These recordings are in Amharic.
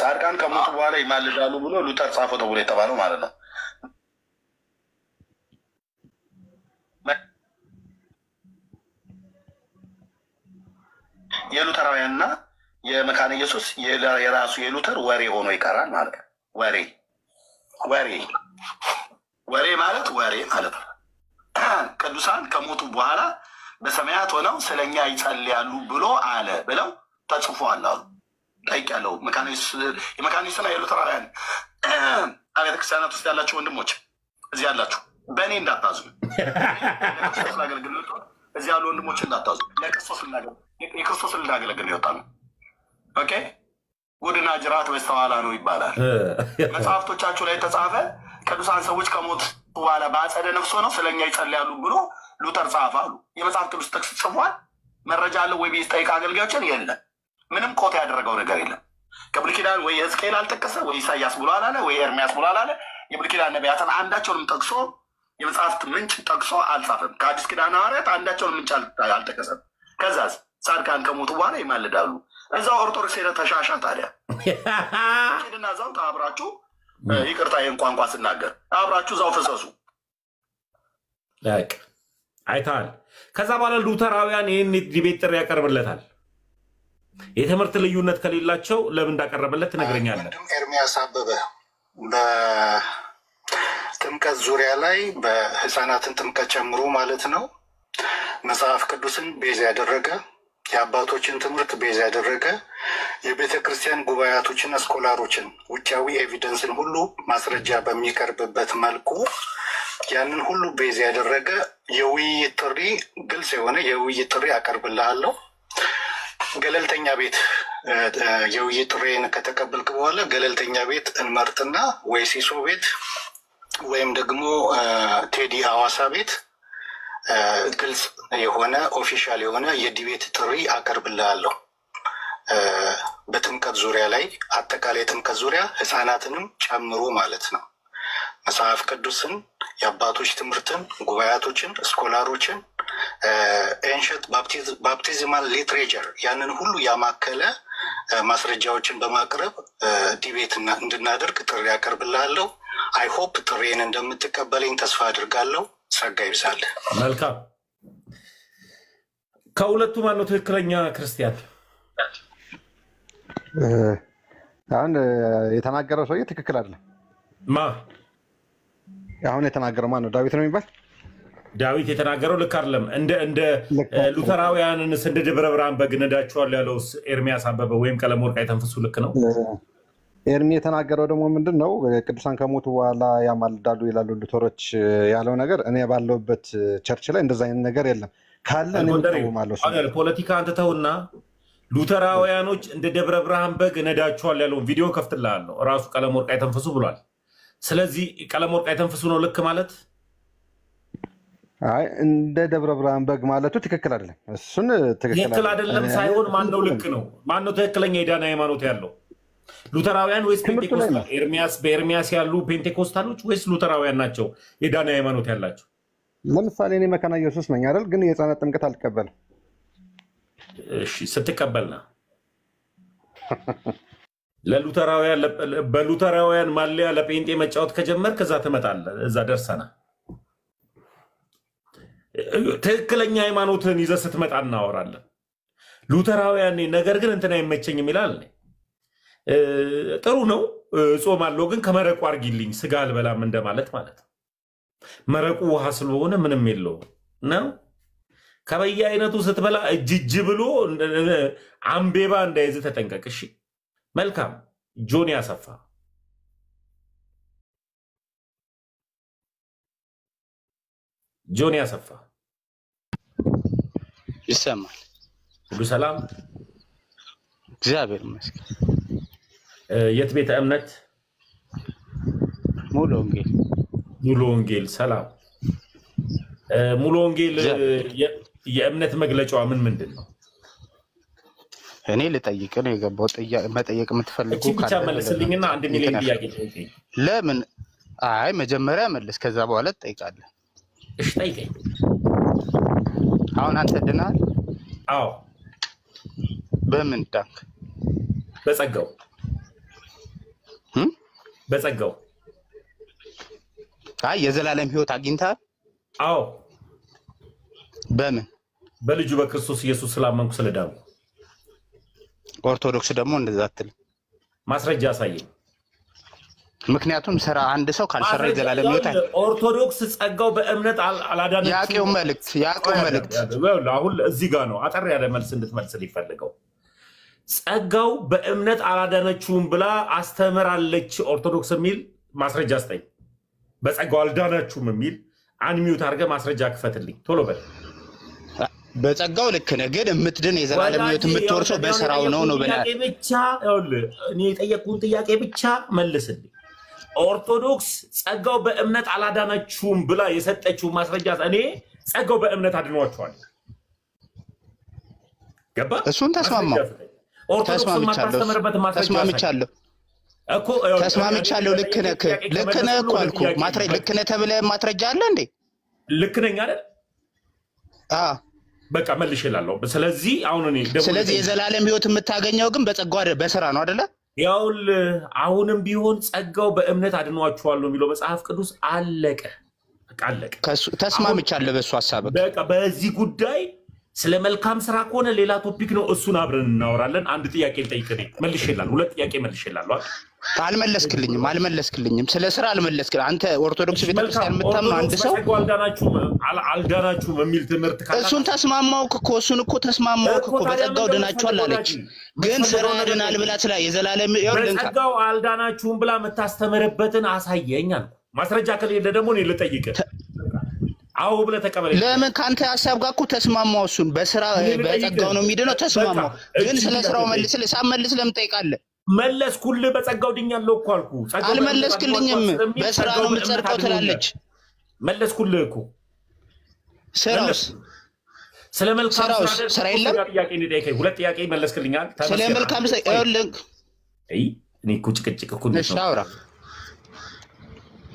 ጻድቃን ከሞቱ በኋላ ይማልዳሉ ብሎ ሉተር ጻፈው ተብሎ የተባለው ማለት ነው። የሉተራውያንና የመካነ ኢየሱስ የራሱ የሉተር ወሬ ሆኖ ይቀራል ማለት ነው። ወሬ ማለት ነው። ቅዱሳን ከሞቱ በኋላ በሰማያት ሆነው ስለኛ ይጸልያሉ ብሎ አለ ብለው ተጽፏል አሉ። ጠይቄያለሁ። የመካነ ኢየሱስና የሉተራውያን አብያተ ክርስቲያናት ውስጥ ያላችሁ ወንድሞች እዚህ ያላችሁ በእኔ እንዳታዝኑ። እዚህ ያሉ ወንድሞች እንዳታዝኑ። የክርስቶስ ልናገለግል ነው የወጣነው። ኦኬ ጉድና ጅራት በስተኋላ ነው ይባላል። መጽሐፍቶቻችሁ ላይ ተጻፈ። ቅዱሳን ሰዎች ከሞት በኋላ በአጸደ ነፍስ ሆነው ስለኛ ይጸልያሉ ብሎ ሉተር ጻፈ አሉ። የመጽሐፍ ቅዱስ ጥቅስ ጽፏል። መረጃ አለ ወይ ቢስ ጠይቅ አገልጋዮችን የለም። ምንም ኮት ያደረገው ነገር የለም። ከብሉይ ኪዳን ወይ ሕዝቅኤል አልጠቀሰ ወይ ኢሳያስ ብሎ አላለ ወይ ኤርሚያስ ብሎ አላለ። የብሉይ ኪዳን ነቢያትን አንዳቸውንም ጠቅሶ የመጽሐፍት ምንጭ ጠቅሶ አልጻፈም። ከአዲስ ኪዳን ሐዋርያት አንዳቸውን ምንጭ አልጠቀሰም። ከዛስ ጻድቃን ከሞቱ በኋላ ይማልዳሉ። እዛው ኦርቶዶክስ ሄደ ተሻሻ ታዲያ ሄድና እዛው አብራችሁ ይቅርታ ይህን ቋንቋ ስናገር አብራችሁ እዛው ፈሰሱ። አይተሃል። ከዛ በኋላ ሉተራውያን ይህን ዲቤት ጥሪ ያቀርብለታል። የትምህርት ልዩነት ከሌላቸው ለምን እንዳቀረበለት ትነግረኛለህ? ኤርሚያስ አበበ በጥምቀት ዙሪያ ላይ በህፃናትን ጥምቀት ጨምሮ ማለት ነው መጽሐፍ ቅዱስን ቤዝ ያደረገ የአባቶችን ትምህርት ቤዝ ያደረገ የቤተ ክርስቲያን ጉባኤያቶችን ስኮላሮችን ውጫዊ ኤቪደንስን ሁሉ ማስረጃ በሚቀርብበት መልኩ ያንን ሁሉ ቤዝ ያደረገ የውይይት ጥሪ ግልጽ የሆነ የውይይት ጥሪ አቀርብልሃለሁ። ገለልተኛ ቤት የውይይት ጥሪን ከተቀበልክ በኋላ ገለልተኛ ቤት እንመርጥና ወይ ሲሶ ቤት ወይም ደግሞ ቴዲ ሐዋሳ ቤት ግልጽ የሆነ ኦፊሻል የሆነ የዲቤት ጥሪ አቀርብልሃለሁ። በጥምቀት ዙሪያ ላይ አጠቃላይ ጥምቀት ዙሪያ ህፃናትንም ጨምሮ ማለት ነው መጽሐፍ ቅዱስን የአባቶች ትምህርትን ጉባኤያቶችን ስኮላሮችን ኤንሸንት ባፕቲዝማል ሊትሬቸር ያንን ሁሉ ያማከለ ማስረጃዎችን በማቅረብ ዲቤት እንድናደርግ ጥሪ አቀርብልሃለሁ። አይ ሆፕ ጥሪን እንደምትቀበለኝ ተስፋ አድርጋለሁ። ጸጋ ይብዛል። መልካም። ከሁለቱ ማነው ትክክለኛ ክርስቲያን? አሁን የተናገረው ሰውዬ ትክክል አይደለም። አሁን የተናገረው ማን ነው? ዳዊት ነው የሚባል ዳዊት የተናገረው ልክ አይደለም። እንደ ሉተራውያንን እንደ ደብረ ብርሃን በግ ነዳቸዋል ያለው ኤርሚያስ አበበ ወይም ቀለም ወርቅ አይተንፍሱ ልክ ነው። ኤርሚ የተናገረው ደግሞ ምንድን ነው? ቅዱሳን ከሞቱ በኋላ ያማልዳሉ ይላሉ ሉተሮች ያለው ነገር እኔ ባለሁበት ቸርች ላይ እንደዛ አይነት ነገር የለም። ካለ እኔ እቆማለሁ። ፖለቲካ አንተተውና ሉተራውያኖች እንደ ደብረ ብርሃን በግ ነዳቸዋል ያለውን ቪዲዮ ከፍትልሃለሁ። ራሱ ቀለም ወርቅ አይተንፍሱ ብሏል። ስለዚህ ቀለም ወርቅ አይተንፍሱ ነው ልክ ማለት? አይ እንደ ደብረ ብርሃን በግ ማለቱ ትክክል አይደለም። እሱን ትክክል አይደለም ሳይሆን ማን ነው ልክ ነው? ማን ነው ትክክለኛ የዳና ሃይማኖት ያለው? ሉተራውያን ወይስ ፔንቴኮስታል? በኤርሚያስ ያሉ ፔንቴኮስታሎች ወይስ ሉተራውያን ናቸው የዳና ሃይማኖት ያላቸው? ለምሳሌ እኔ መካነ ኢየሱስ ነኝ አይደል? ግን የህፃናት ጥምቀት አልቀበልም። እሺ ስትቀበልና በሉተራውያን ማሊያ ለፔንቴ መጫወት ከጀመር ከዛ ትመጣለህ። እዛ ደርሰና ትክክለኛ ሃይማኖትን ይዘህ ስትመጣ እናወራለን። ሉተራውያን ነገር ግን እንትና አይመቸኝም ይላል። ጥሩ ነው ጾማለሁ ግን ከመረቁ አርጊልኝ ስጋ አልበላም እንደማለት ማለት ነው። መረቁ ውሃ ስለሆነ ምንም የለውም ነው። ከበየአይነቱ ስትበላ እጅጅ ብሎ አምቤባ እንዳይዝ ተጠንቀቅ። እሺ መልካም። ጆኒ አሰፋ ይሰማል? ሁሉ ሰላም እግዚአብሔር ይመስገን። የት ቤተ እምነት? ሙሉ ወንጌል። ሰላም። ሙሉ ወንጌል የእምነት መግለጫዋ ምንድን ነው? እኔ ልጠይቅ ነው የገባው። መጠየቅ የምትፈልጉ ብቻ መልስልኝና 1 ሚሊዮን ጥያቄ ጠይቀኝ። ለምን? አይ መጀመሪያ መልስ፣ ከዛ በኋላ ትጠይቃለህ። እሺ ጠይቀኝ። አሁን አንተ ድናል? አዎ። በምን ዳንክ? በጸጋው። በጸጋው አይ የዘላለም ህይወት አግኝታል? አዎ በምን? በልጁ በክርስቶስ ኢየሱስ ስላመንኩ ስለዳንኩ። ኦርቶዶክስ ደግሞ እንደዛ አትል። ማስረጃ አሳየኝ። ምክንያቱም ስራ አንድ ሰው ካልሰራ የዘላለም ህይወት ኦርቶዶክስ ጸጋው በእምነት አላዳነችም። ያቄው መልእክት አሁን እዚህ ጋር ነው አጠር ያለ መልስ እንድትመልስልኝ ይፈልገው። ጸጋው በእምነት አላዳነችውም ብላ አስተምራለች ኦርቶዶክስ የሚል ማስረጃ አስጠኝ። በጸጋው አልዳናችሁም የሚል አንሚዩት አድርገህ ማስረጃ ክፈትልኝ ቶሎ በል። በጸጋው ልክ ነህ፣ ግን የምትድን የዘላለም ህይወት የምትወርሰው በስራው ነው ብለህ ብቻ እኔ የጠየቁን ጥያቄ ብቻ መልስልኝ። ኦርቶዶክስ ጸጋው በእምነት አላዳናችሁም ብላ የሰጠችው ማስረጃ እኔ ጸጋው በእምነት አድኗቸዋል። ገባ? እሱን ተስማማው። ተስማምቻለሁ። ልክ ነህ እኮ አልኩህ። ልክ ነህ ተብለህ ማስረጃ አለ እንዴ? ልክ ነኝ አይደል? አዎ በቃ መልሼላለሁ። ስለዚህ አሁን እኔ ስለዚህ የዘላለም ህይወት የምታገኘው ግን በጸጋው በስራ ነው አይደለ? ያውል አሁንም ቢሆን ጸጋው በእምነት አድኗቸዋል ነው የሚለው መጽሐፍ ቅዱስ። አለቀ አለቀ። ተስማምቻለሁ በሱ ሐሳብ። በቃ በዚህ ጉዳይ ስለ መልካም ስራ ከሆነ ሌላ ቶፒክ ነው፣ እሱን አብረን እናወራለን። አንድ ጥያቄ ልጠይቅህ። መልሼላለሁ። ሁለት ጥያቄ መልሼላለሁ። አልመለስክልኝም። ስለ ስራ አልመለስክልኝ። አንተ ኦርቶዶክስ ቤተክርስቲያን የምታምነው አንድ ሰው አልዳናችሁም የሚል ትምህርት ካለ እሱን ተስማማውክ እኮ በጸጋው ድናችኋል አለች። ግን ስራ ያድናል ብላ ስላ የዘላለም በጸጋው አልዳናችሁም ብላ የምታስተምርበትን አሳየኝ አልኩ። ማስረጃ ከሌለ ደግሞ እኔ ልጠይቅህ። አው ብለህ ተቀበለኝ። ለምን ካንተ ሐሳብ ጋር እኮ ተስማማው። እሱን በስራ በጸጋው ነው የሚድነው ተስማማው። ግን ስለ ስራው መልስ ለምን ጠይቃለህ? መለስኩልህ። በጸጋው ድኛለሁ እኮ አልኩህ። አልመለስክልኝም። በስራ ነው የምትጸድቀው ትላለች። መለስኩልህ እኮ። ስራውስ ስለ መልካም ስራ የለም። ጥያቄ ነው ጠይቀኝ። ሁለት ጥያቄ መለስክልኛል። ስለ መልካም ስራ ይኸውልህ። እኔ እኮ ጭቅጭቅ እኮ ነው። እሺ አውራ።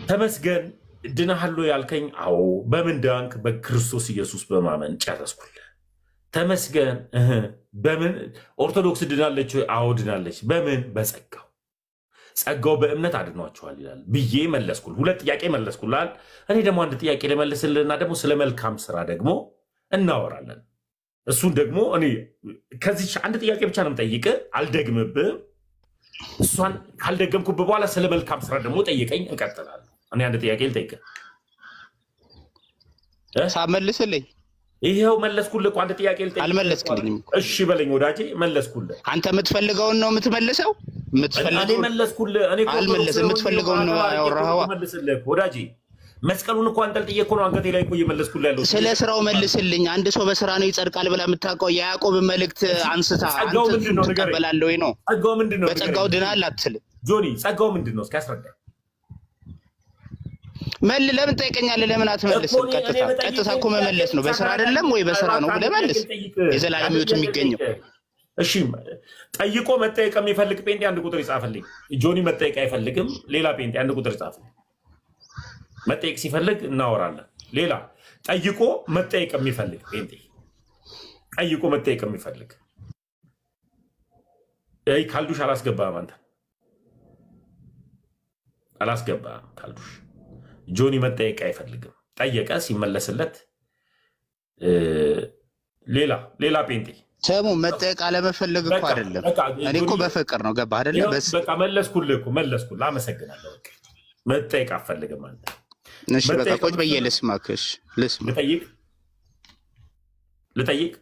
ተመስገን ድናሃሎ ያልከኝ፣ አዎ በምን ዳንክ? በክርስቶስ ኢየሱስ በማመን ጨረስኩልህ። ተመስገን በምን ኦርቶዶክስ ድናለች? አዎ ድናለች። በምን? በጸጋው። ጸጋው በእምነት አድኗቸዋል ይላል ብዬ መለስኩልህ። ሁለት ጥያቄ መለስኩልህ። እኔ ደግሞ አንድ ጥያቄ ልመልስልህና ደግሞ ስለ መልካም ስራ ደግሞ እናወራለን። እሱን ደግሞ እኔ ከዚህ አንድ ጥያቄ ብቻ ነው የምጠይቅህ፣ አልደግምብህም። እሷን ካልደገምኩብህ በኋላ ስለ መልካም ስራ ደግሞ ጠይቀኝ፣ እንቀጥላለን። እኔ አንድ ጥያቄ ልጠይቅህ። ሳመልስልኝ ይሄው መለስኩልህ እኮ። አንድ ጥያቄ ልጠይቅህ። አልመለስክልኝም። እሺ በለኝ ወዳጄ፣ መለስኩልህ። አንተ የምትፈልገውን ነው የምትመልሰው። እኔ መለስኩልህ። እኔ የምትፈልገውን ነው ያወራኸው። መልስልህ ወዳጄ። መስቀሉን እኮ አንጠልጥዬ እኮ ነው አንገቴ ላይ እኮ እየመለስኩልህ ያለው። ስለ ስራው መልስልኝ። አንድ ሰው በስራ ነው ይጸድቃል ብላ የምታውቀው የያዕቆብ መልእክት አንስታ አንተ ትቀበላለህ ወይ ነው? ጸጋው ምንድነው? በጸጋው ድናል አትልም ጆኒ። ጸጋው ምንድነው? እስኪ አስረዳኝ። ለምን ጠይቀኛለህ? ለምን አትመልስም? ቀጥታ እኮ መመለስ ነው። በስራ አይደለም ወይ በስራ ነው ብለህ መልስ። የዘላለም ህይወት የሚገኘው እሺ። ጠይቆ መጠየቅ የሚፈልግ ጴንጤ አንድ ቁጥር ይጻፍልኝ። ጆኒ መጠየቅ አይፈልግም። ሌላ ጴንጤ አንድ ቁጥር ይጻፍልኝ። መጠየቅ ሲፈልግ እናወራለን። ሌላ ጠይቆ መጠየቅ የሚፈልግ ጴንጤ፣ ጠይቆ መጠየቅ የሚፈልግ ካልዱሽ አላስገባህም። አንተ አላስገባህም ካልዱሽ። ጆኒ መጠየቅ አይፈልግም። ጠየቀ ሲመለስለት ሌላ ጴንጤ ሰሙ መጠየቅ አለመፈለግ እኮ አይደለም። እኔ እኮ በፍቅር ነው። ገባህ አይደለ? በቃ መለስኩልህ እኮ መለስኩልህ። አመሰግናለሁ። በቃ መጠየቅ አፈልግም አንተ። እሺ በቃ ቁጭ በየ ልስማክሽ። ልጠይቅ።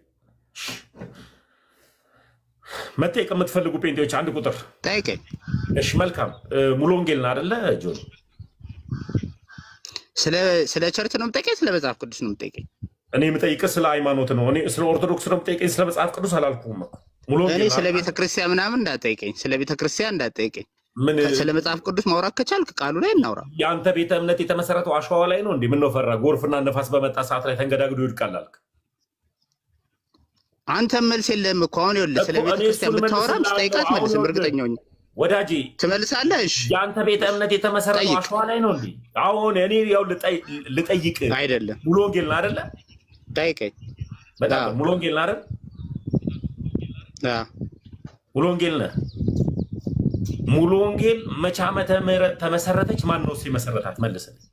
መጠየቅ የምትፈልጉ ጴንጤዎች አንድ ቁጥር ጠይቀኝ። እሺ መልካም። ሙሉ ወንጌል ነው አይደለ ጆኒ? ስለ ቸርች ነው የምጠይቀኝ? ስለ መጽሐፍ ቅዱስ ነው የምጠይቀኝ? እኔ የምጠይቅህ ስለ ሃይማኖት ነው። እኔ ስለ ኦርቶዶክስ ነው የምጠይቀኝ። ስለ መጽሐፍ ቅዱስ አላልኩም እኮ። እኔ ስለ ቤተክርስቲያን ምናምን እንዳትጠይቀኝ። ስለ ቤተክርስቲያን እንዳትጠይቀኝ። ስለ መጽሐፍ ቅዱስ ማውራት ከቻልክ ቃሉ ላይ እናውራ። የአንተ ቤተ እምነት የተመሰረተው አሸዋ ላይ ነው እንዴ? ምነው ፈራ? ጎርፍና ነፋስ በመጣ ሰዓት ላይ ተንገዳግዶ ይወድቃል አልክ። አንተ መልስ የለህም እኮ። አሁን ይኸውልህ ስለ ቤተክርስቲያን ብታወራም ስጠይቃት መልስም እርግጠኛ ነኝ ወዳጄ። ትመልሳለህ? እሺ የአንተ ቤተ እምነት የተመሰረተው አሸዋ ላይ ነው እንዴ? አሁን እኔ ያው ልጠይቅ አይደለም። ሙሉ ወንጌል ነው አይደለ? ጠይቀኝ። በጣም ሙሉ ወንጌል ነው አይደል? ሙሉ ወንጌል ነህ። ሙሉ ወንጌል መቼ ዓመተ ምህረት ተመሰረተች? ማን ነው ሲመሰረታት? መልስልኝ።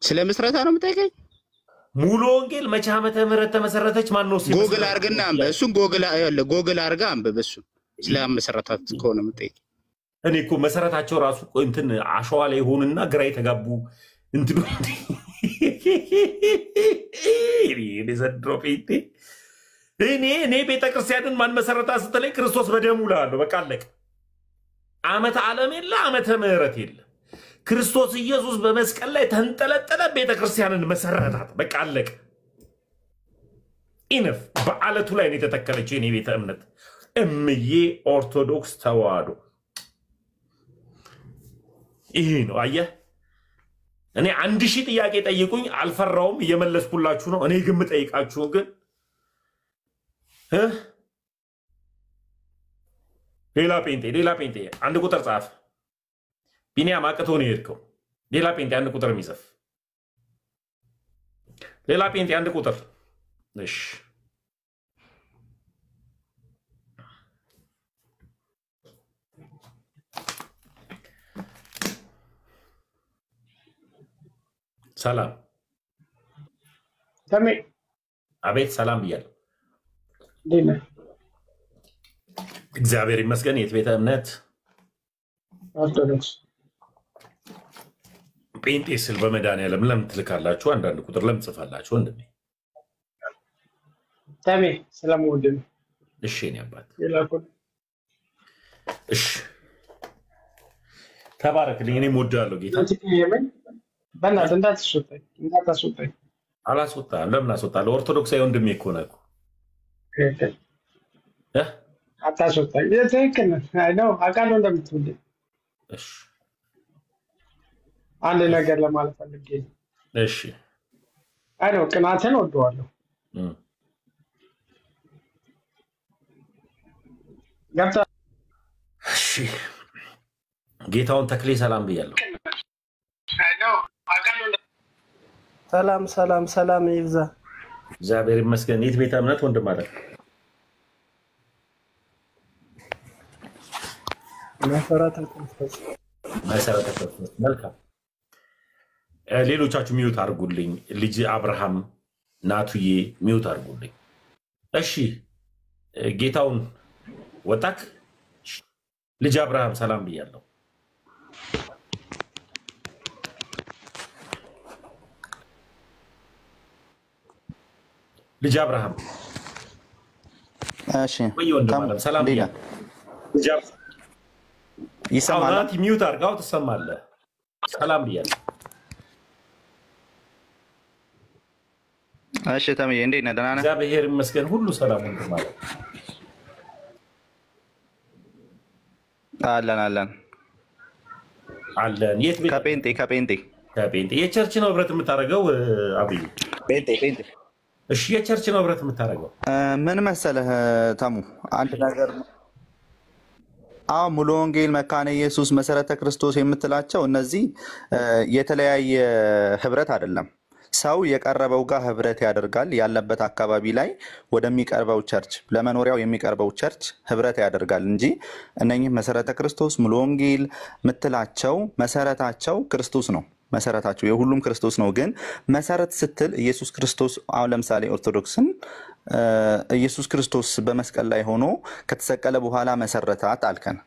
ስለ ምስረታ ነው የምጠይቀኝ? ሙሉ ወንጌል መቼ ዓመተ ምህረት ተመሰረተች? ማን ነው ሲመሰረታት? ጎግል አርግና አንበ እሱን ጎግል አርጋ አንበ በሱ ስለ መሰረታት ከሆነ የምጠይቀኝ። እኔ እኮ መሰረታቸው ራሱ እንትን አሸዋ ላይ ሆንና ግራ የተጋቡ እንትኑ እኔ ቤተክርስቲያንን ማን መሰረታ ስትለኝ ክርስቶስ በደሙ ላለሁ። በቃ አለቀ። ዓመተ ዓለም የለ ዓመተ ምህረት የለ። ክርስቶስ ኢየሱስ በመስቀል ላይ ተንጠለጠለ፣ ቤተክርስቲያንን መሰረታት። በቃ አለቀ። ኢነፍ በአለቱ ላይ ነው የተተከለችው የኔ ቤተ እምነት እምዬ ኦርቶዶክስ ተዋህዶ። ይሄ ነው አየህ። እኔ 1000 ጥያቄ ጠይቁኝ አልፈራውም፣ እየመለስኩላችሁ ነው። እኔ ግን የምጠይቃችሁ ግን ሌላ ጴንጤ አንድ ቁጥር ጻፍ። ቢኒያም አቅቶ ነው የሄድከው። ሌላ ጴንጤ አንድ ቁጥር የሚጽፍ ሌላ ጴንጤ አንድ ቁጥር። እሺ ሰላም ተሜ። አቤት ሰላም ብያለሁ። እንዴት ነህ? እግዚአብሔር ይመስገን። የት ቤተ እምነት? ኦርቶዶክስ። ጴንጤ ስል በመድኃኒዓለም ለምን ትልካላችሁ? አንዳንድ ቁጥር ለምን ትጽፋላችሁ? ወንድሜ ተሜ ስለምወድ ነው። እሺ እኔ አባት ይላኩል። እሺ ተባረክልኝ። እኔም እወድሃለሁ ጌታ። በእናትህ እንዳታስወጣኝ። አላስወጣህም። ለምን አስወጣለሁ? ኦርቶዶክሳዊ ወንድሜ እኮ ነህ እኮ። አታስወጣኝ። ትክክል ነህ። አይ ነው አውቃለሁ እንደምትወደኝ። እሺ አንድ ነገር ለማለት ፈልጌ ነው። እሺ አይ ነው ቅናትን ወደዋለሁ። ገብቶሃል? እሺ ጌታውን ተክሌ ሰላም ብያለሁ። ሰላም ይብዛ። እግዚአብሔር ይመስገን። የት ቤተ እምነት ወንድም አለ? መሰረተ ክርስቶስ። መልካም። ሌሎቻችሁ ሚዩት አድርጉልኝ። ልጅ አብርሃም ናቱዬ ሚዩት አድርጉልኝ። እሺ ጌታውን ወጣክ? ልጅ አብርሃም ሰላም ብያለሁ። ልጅ አብርሃም እሺ ሰላም ብያለሁ። ይሰማል? ናቲ ሚዩት አድርጋው ትሰማለህ? ሰላም ብያለሁ። እሺ ተምዬ እንዴት ነህ? ደህና ነህ? እግዚአብሔር ይመስገን ሁሉ ሰላም ወንድም አለ። አለን የት ቤት? ከጴንጤ የቸርች ነው ህብረት የምታደርገው? አብይ ጴንጤ። እሺ የቸርች ነው ህብረት የምታደርገው? ምን መሰለህ ተሙ፣ አንድ ነገር ሙሉ ወንጌል፣ መካነ ኢየሱስ፣ መሰረተ ክርስቶስ የምትላቸው እነዚህ የተለያየ ህብረት አይደለም። ሰው የቀረበው ጋር ህብረት ያደርጋል። ያለበት አካባቢ ላይ ወደሚቀርበው ቸርች፣ ለመኖሪያው የሚቀርበው ቸርች ህብረት ያደርጋል እንጂ እነኚህ መሰረተ ክርስቶስ፣ ሙሉ ወንጌል የምትላቸው መሰረታቸው ክርስቶስ ነው። መሰረታቸው የሁሉም ክርስቶስ ነው። ግን መሰረት ስትል ኢየሱስ ክርስቶስ፣ አሁን ለምሳሌ ኦርቶዶክስን ኢየሱስ ክርስቶስ በመስቀል ላይ ሆኖ ከተሰቀለ በኋላ መሰረታት አልከን።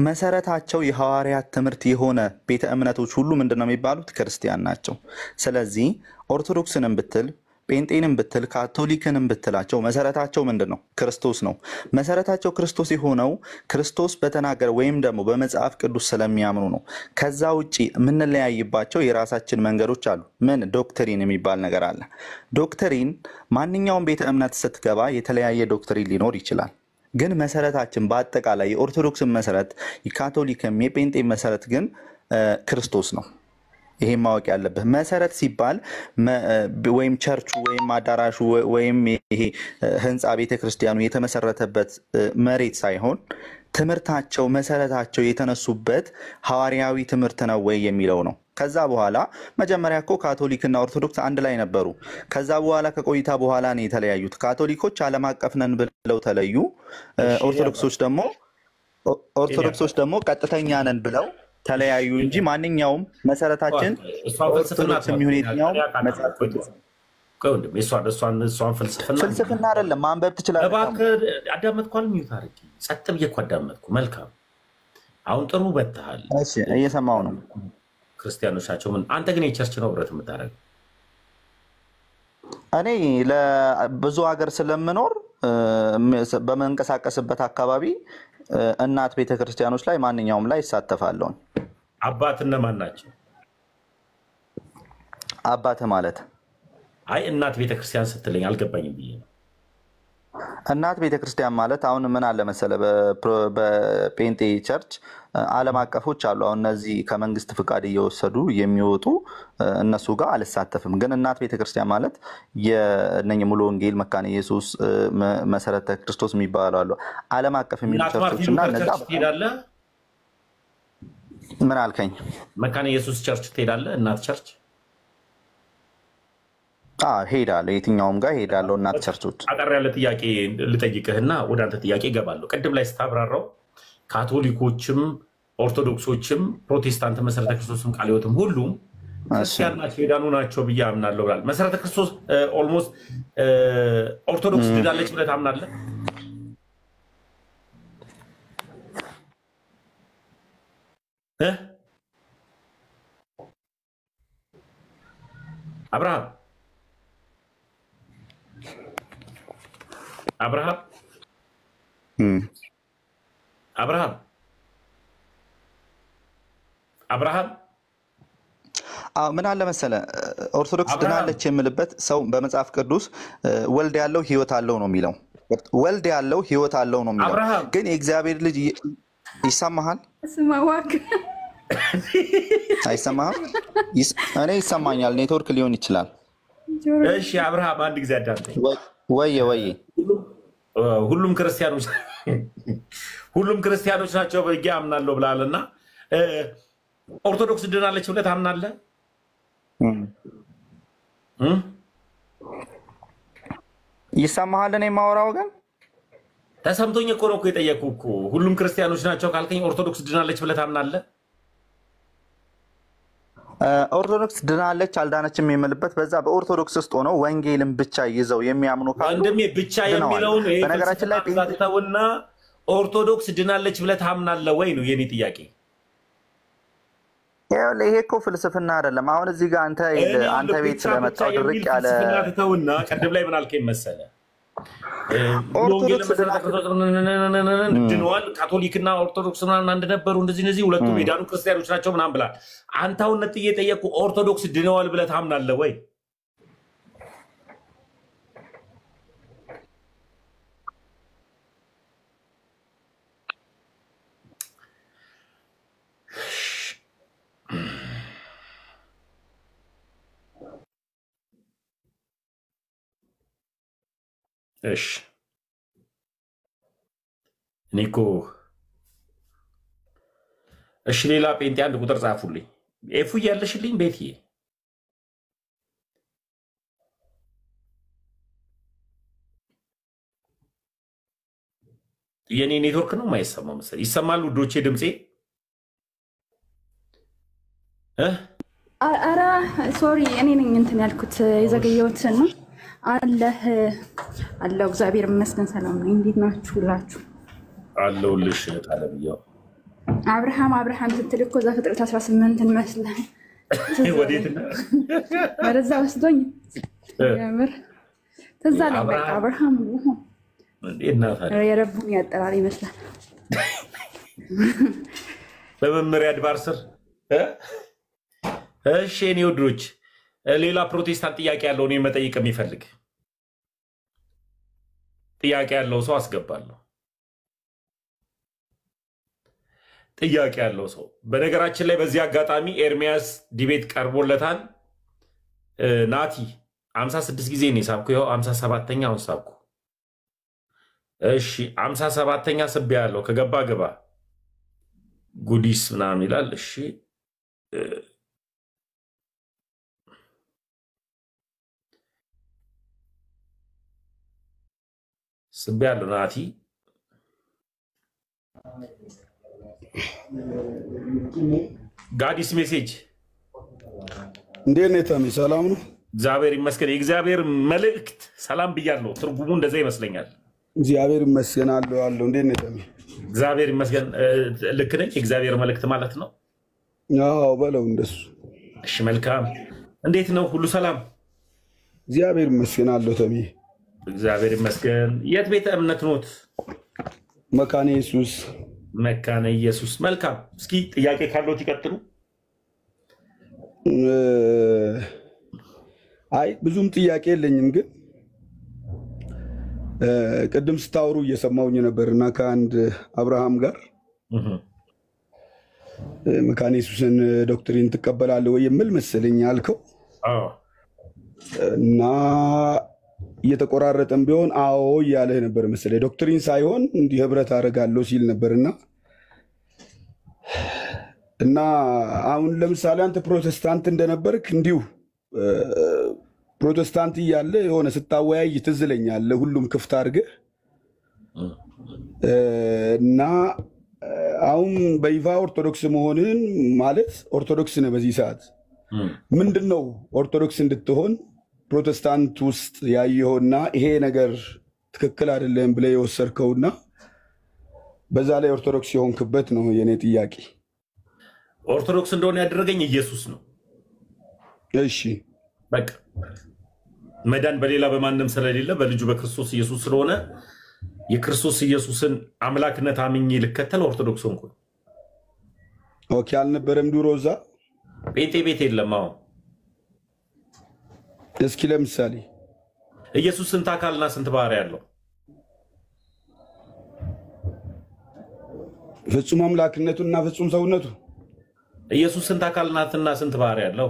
መሰረታቸው የሐዋርያት ትምህርት የሆነ ቤተ እምነቶች ሁሉ ምንድነው የሚባሉት? ክርስቲያን ናቸው። ስለዚህ ኦርቶዶክስንም ብትል ጴንጤንም ብትል ካቶሊክንም ብትላቸው መሰረታቸው ምንድነው? ክርስቶስ ነው። መሰረታቸው ክርስቶስ የሆነው ክርስቶስ በተናገረ ወይም ደግሞ በመጽሐፍ ቅዱስ ስለሚያምኑ ነው። ከዛ ውጪ የምንለያይባቸው የራሳችን መንገዶች አሉ። ምን? ዶክትሪን የሚባል ነገር አለ። ዶክትሪን ማንኛውም ቤተ እምነት ስትገባ የተለያየ ዶክትሪን ሊኖር ይችላል። ግን መሰረታችን በአጠቃላይ የኦርቶዶክስን መሰረት፣ የካቶሊክም የጴንጤ መሰረት ግን ክርስቶስ ነው። ይሄ ማወቅ ያለብህ። መሰረት ሲባል ወይም ቸርቹ ወይም አዳራሹ ወይም ይሄ ህንፃ ቤተክርስቲያኑ የተመሰረተበት መሬት ሳይሆን ትምህርታቸው፣ መሰረታቸው የተነሱበት ሐዋርያዊ ትምህርት ነው ወይ የሚለው ነው። ከዛ በኋላ መጀመሪያ እኮ ካቶሊክና ኦርቶዶክስ አንድ ላይ ነበሩ። ከዛ በኋላ ከቆይታ በኋላ ነው የተለያዩት። ካቶሊኮች ዓለም አቀፍ ነን ብለው ተለዩ። ኦርቶዶክሶች ደግሞ ቀጥተኛ ነን ብለው ተለያዩ እንጂ ማንኛውም መሰረታችን ኦርቶዶክስ የሚሆን የትኛውም መጽሐፍ ቅዱስ ፍልስፍና አይደለም። ማንበብ ትችላለህ። እባክህ አዳመጥኩ አልሚዩት አድርጊ። ጸጥ ብዬ እኮ አዳመጥኩ። መልካም አሁን ጥሩ በትሃል። እሺ እየሰማሁ ነው። ክርስቲያኖች ናቸው። ምን አንተ ግን የቸርች ነው ብረት የምታደርገው? እኔ ለብዙ ሀገር ስለምኖር በመንቀሳቀስበት አካባቢ እናት ቤተክርስቲያኖች ላይ ማንኛውም ላይ ይሳተፋለሁ። አባት እነማን ናቸው? አባት ማለት አይ እናት ቤተክርስቲያን ስትለኝ አልገባኝም ብዬ ነው። እናት ቤተክርስቲያን ማለት አሁን ምን አለ መሰለ፣ በጴንጤ ቸርች ዓለም አቀፎች አሉ። አሁን እነዚህ ከመንግስት ፍቃድ እየወሰዱ የሚወጡ እነሱ ጋር አልሳተፍም። ግን እናት ቤተክርስቲያን ማለት የነኝ ሙሉ ወንጌል፣ መካነ ኢየሱስ፣ መሰረተ ክርስቶስ የሚባሉ አሉ። ዓለም አቀፍ የሚሉ ቸርቾች እና እነዛ ትሄዳለህ? ምን አልከኝ? መካነ ኢየሱስ ቸርች ትሄዳለህ? እናት ቸርች ሄዳለሁ። የትኛውም ጋር ሄዳለሁ። እናት ቸርቾች። አጠር ያለ ጥያቄ ልጠይቅህና ወደ አንተ ጥያቄ እገባለሁ። ቅድም ላይ ስታብራራው ካቶሊኮችም ኦርቶዶክሶችም ፕሮቴስታንት መሰረተ ክርስቶስም ቃለ ሕይወትም ሁሉም ክርስቲያን ናቸው የዳኑ ናቸው ብዬ አምናለሁ ብላል። መሰረተ ክርስቶስ ኦልሞስት ኦርቶዶክስ ድናለች ብለህ ታምናለህ? አብርሃም ምን አለ መሰለ፣ ኦርቶዶክስ ድናለች የምልበት ሰው በመጽሐፍ ቅዱስ ወልድ ያለው ሕይወት አለው ነው የሚለው። ወልድ ያለው ሕይወት አለው ነው የሚለው። ግን የእግዚአብሔር ልጅ ይሰማሃል? አይሰማህም? እኔ ይሰማኛል። ኔትወርክ ሊሆን ይችላል። እሺ አብርሃም አንድ ጊዜ አዳምጠኝ። ወየ ሁሉም ክርስቲያኖች ናቸው ብዬ አምናለሁ ብላለና ኦርቶዶክስ ድናለች ብለህ ታምናለህ? ይሰማሃል? እኔ የማወራው ግን ተሰምቶኝ እኮ ነው የጠየኩህ እኮ። ሁሉም ክርስቲያኖች ናቸው ካልከኝ ኦርቶዶክስ ድናለች ብለህ ታምናለህ? ኦርቶዶክስ ድናለች አልዳነችም የምልበት በዛ በኦርቶዶክስ ውስጥ ሆነው ወንጌልን ብቻ ይዘው የሚያምኑ ካሉ እንደም ብቻ የሚለውን በነገራችን ላይ ተውና ኦርቶዶክስ ድናለች ብለህ ታምናለህ ወይ ነው የኔ ጥያቄ። ይሄ እኮ ፍልስፍና አይደለም። አሁን እዚህ ጋር አንተ ቤት ስለመጣው ድርቅ ያለ ተውና ቀደም ላይ ምን አልከኝ መሰለህ? ድነዋል፣ ካቶሊክና ኦርቶዶክስ አንድ ነበሩ፣ እነዚህ ሁለቱም የዳኑ ክርስቲያኖች ናቸው ምናምን ብላል። አንተ አሁን ነጥዬ የጠየቁ ኦርቶዶክስ ድነዋል ብለህ ታምናለህ ወይ? እሺ እኔ እኮ እሺ ሌላ ጴንጤ አንድ ቁጥር ጻፉልኝ። ኤፉ እያለሽልኝ ቤትዬ የኔ ኔትወርክ ነው የማይሰማው መሰለኝ። ይሰማል ውዶቼ ድምፄ? ኧረ ሶሪ እኔ ነኝ እንትን ያልኩት የዘገየሁትን ነው። አለህ አለው። እግዚአብሔር ይመስገን ሰላም ነኝ። እንዴት ናችሁ ሁላችሁ? አለሁልሽ አለብያው። አብርሃም ስትል እኮ ዘፍጥረት 18 እንመስላል። ወዴት ነው? ወደዛ ወስዶኝ ያምር ትዝ አለኝ። በቃ አብርሃም የረቡን ያጠራር ይመስላል። በመመሪያ አድባር ስር እሺ የኔ ወዶች ሌላ ፕሮቴስታንት ጥያቄ ያለው እኔ መጠየቅ የሚፈልግ ጥያቄ ያለው ሰው አስገባለሁ። ጥያቄ ያለው ሰው በነገራችን ላይ በዚህ አጋጣሚ ኤርሚያስ ዲቤት ቀርቦለታል። ናቲ 56 ጊዜ ነው ሳብኩ። ይኸው 57ኛውን ሳብኩ። እሺ 57ኛ ስብ ያለው ከገባ ገባ ጉዲስ ምናምን ይላል። እሺ ስቤያለሁ ናቲ ጋዲስ ሜሴጅ እንዴት ነህ ታሚ? ሰላም ነው? እግዚአብሔር ይመስገን። የእግዚአብሔር መልእክት ሰላም ብያለሁ። ትርጉሙ እንደዛ ይመስለኛል። እግዚአብሔር ይመስገን አለው። እንዴት ነህ ታሚ? እግዚአብሔር ይመስገን። ልክ ነኝ? የእግዚአብሔር መልእክት ማለት ነው? አዎ በለው እንደሱ። እሺ መልካም። እንዴት ነው? ሁሉ ሰላም? እግዚአብሔር ይመስገን አለው ታሚ። እግዚአብሔር ይመስገን። የት ቤተ እምነት ኖት? መካነ ኢየሱስ። መካነ ኢየሱስ። መልካም። እስኪ ጥያቄ ካለዎት ይቀጥሉ። አይ ብዙም ጥያቄ የለኝም፣ ግን ቅድም ስታወሩ እየሰማሁኝ ነበርና ከአንድ አብርሃም ጋር መካነ ኢየሱስን ዶክትሪን ትቀበላለህ ወይ የሚል መሰለኝ አልከው እና እየተቆራረጠም ቢሆን አዎ እያለህ ነበር መሰለኝ። ዶክትሪን ሳይሆን እንዲህ ህብረት አደርጋለሁ ሲል ነበርና እና አሁን ለምሳሌ አንተ ፕሮቴስታንት እንደነበርክ እንዲሁ ፕሮቴስታንት እያለ የሆነ ስታወያይ ትዝ ይለኛል ሁሉም ክፍት አድርገህ እና አሁን በይፋ ኦርቶዶክስ መሆንን ማለት ኦርቶዶክስ ነህ በዚህ ሰዓት ምንድን ነው ኦርቶዶክስ እንድትሆን ፕሮቴስታንት ውስጥ ያየኸውና ይሄ ነገር ትክክል አይደለም ብለህ የወሰድከውና በዛ ላይ ኦርቶዶክስ የሆንክበት ነው የኔ ጥያቄ። ኦርቶዶክስ እንደሆነ ያደረገኝ ኢየሱስ ነው። እሺ በቃ መዳን በሌላ በማንም ስለሌለ በልጁ በክርስቶስ ኢየሱስ ስለሆነ የክርስቶስ ኢየሱስን አምላክነት አምኜ ልከተል ኦርቶዶክስ ሆንኩ። ኦኬ አልነበረም ድሮ እዛ ጴንጤ ቤት የለም። አሁን እስኪ ለምሳሌ ኢየሱስ ስንት አካልና ስንት ባህሪ ያለው? ፍጹም አምላክነቱና ፍጹም ሰውነቱ። ኢየሱስ ስንት አካልና ስንት ባህሪ ያለው?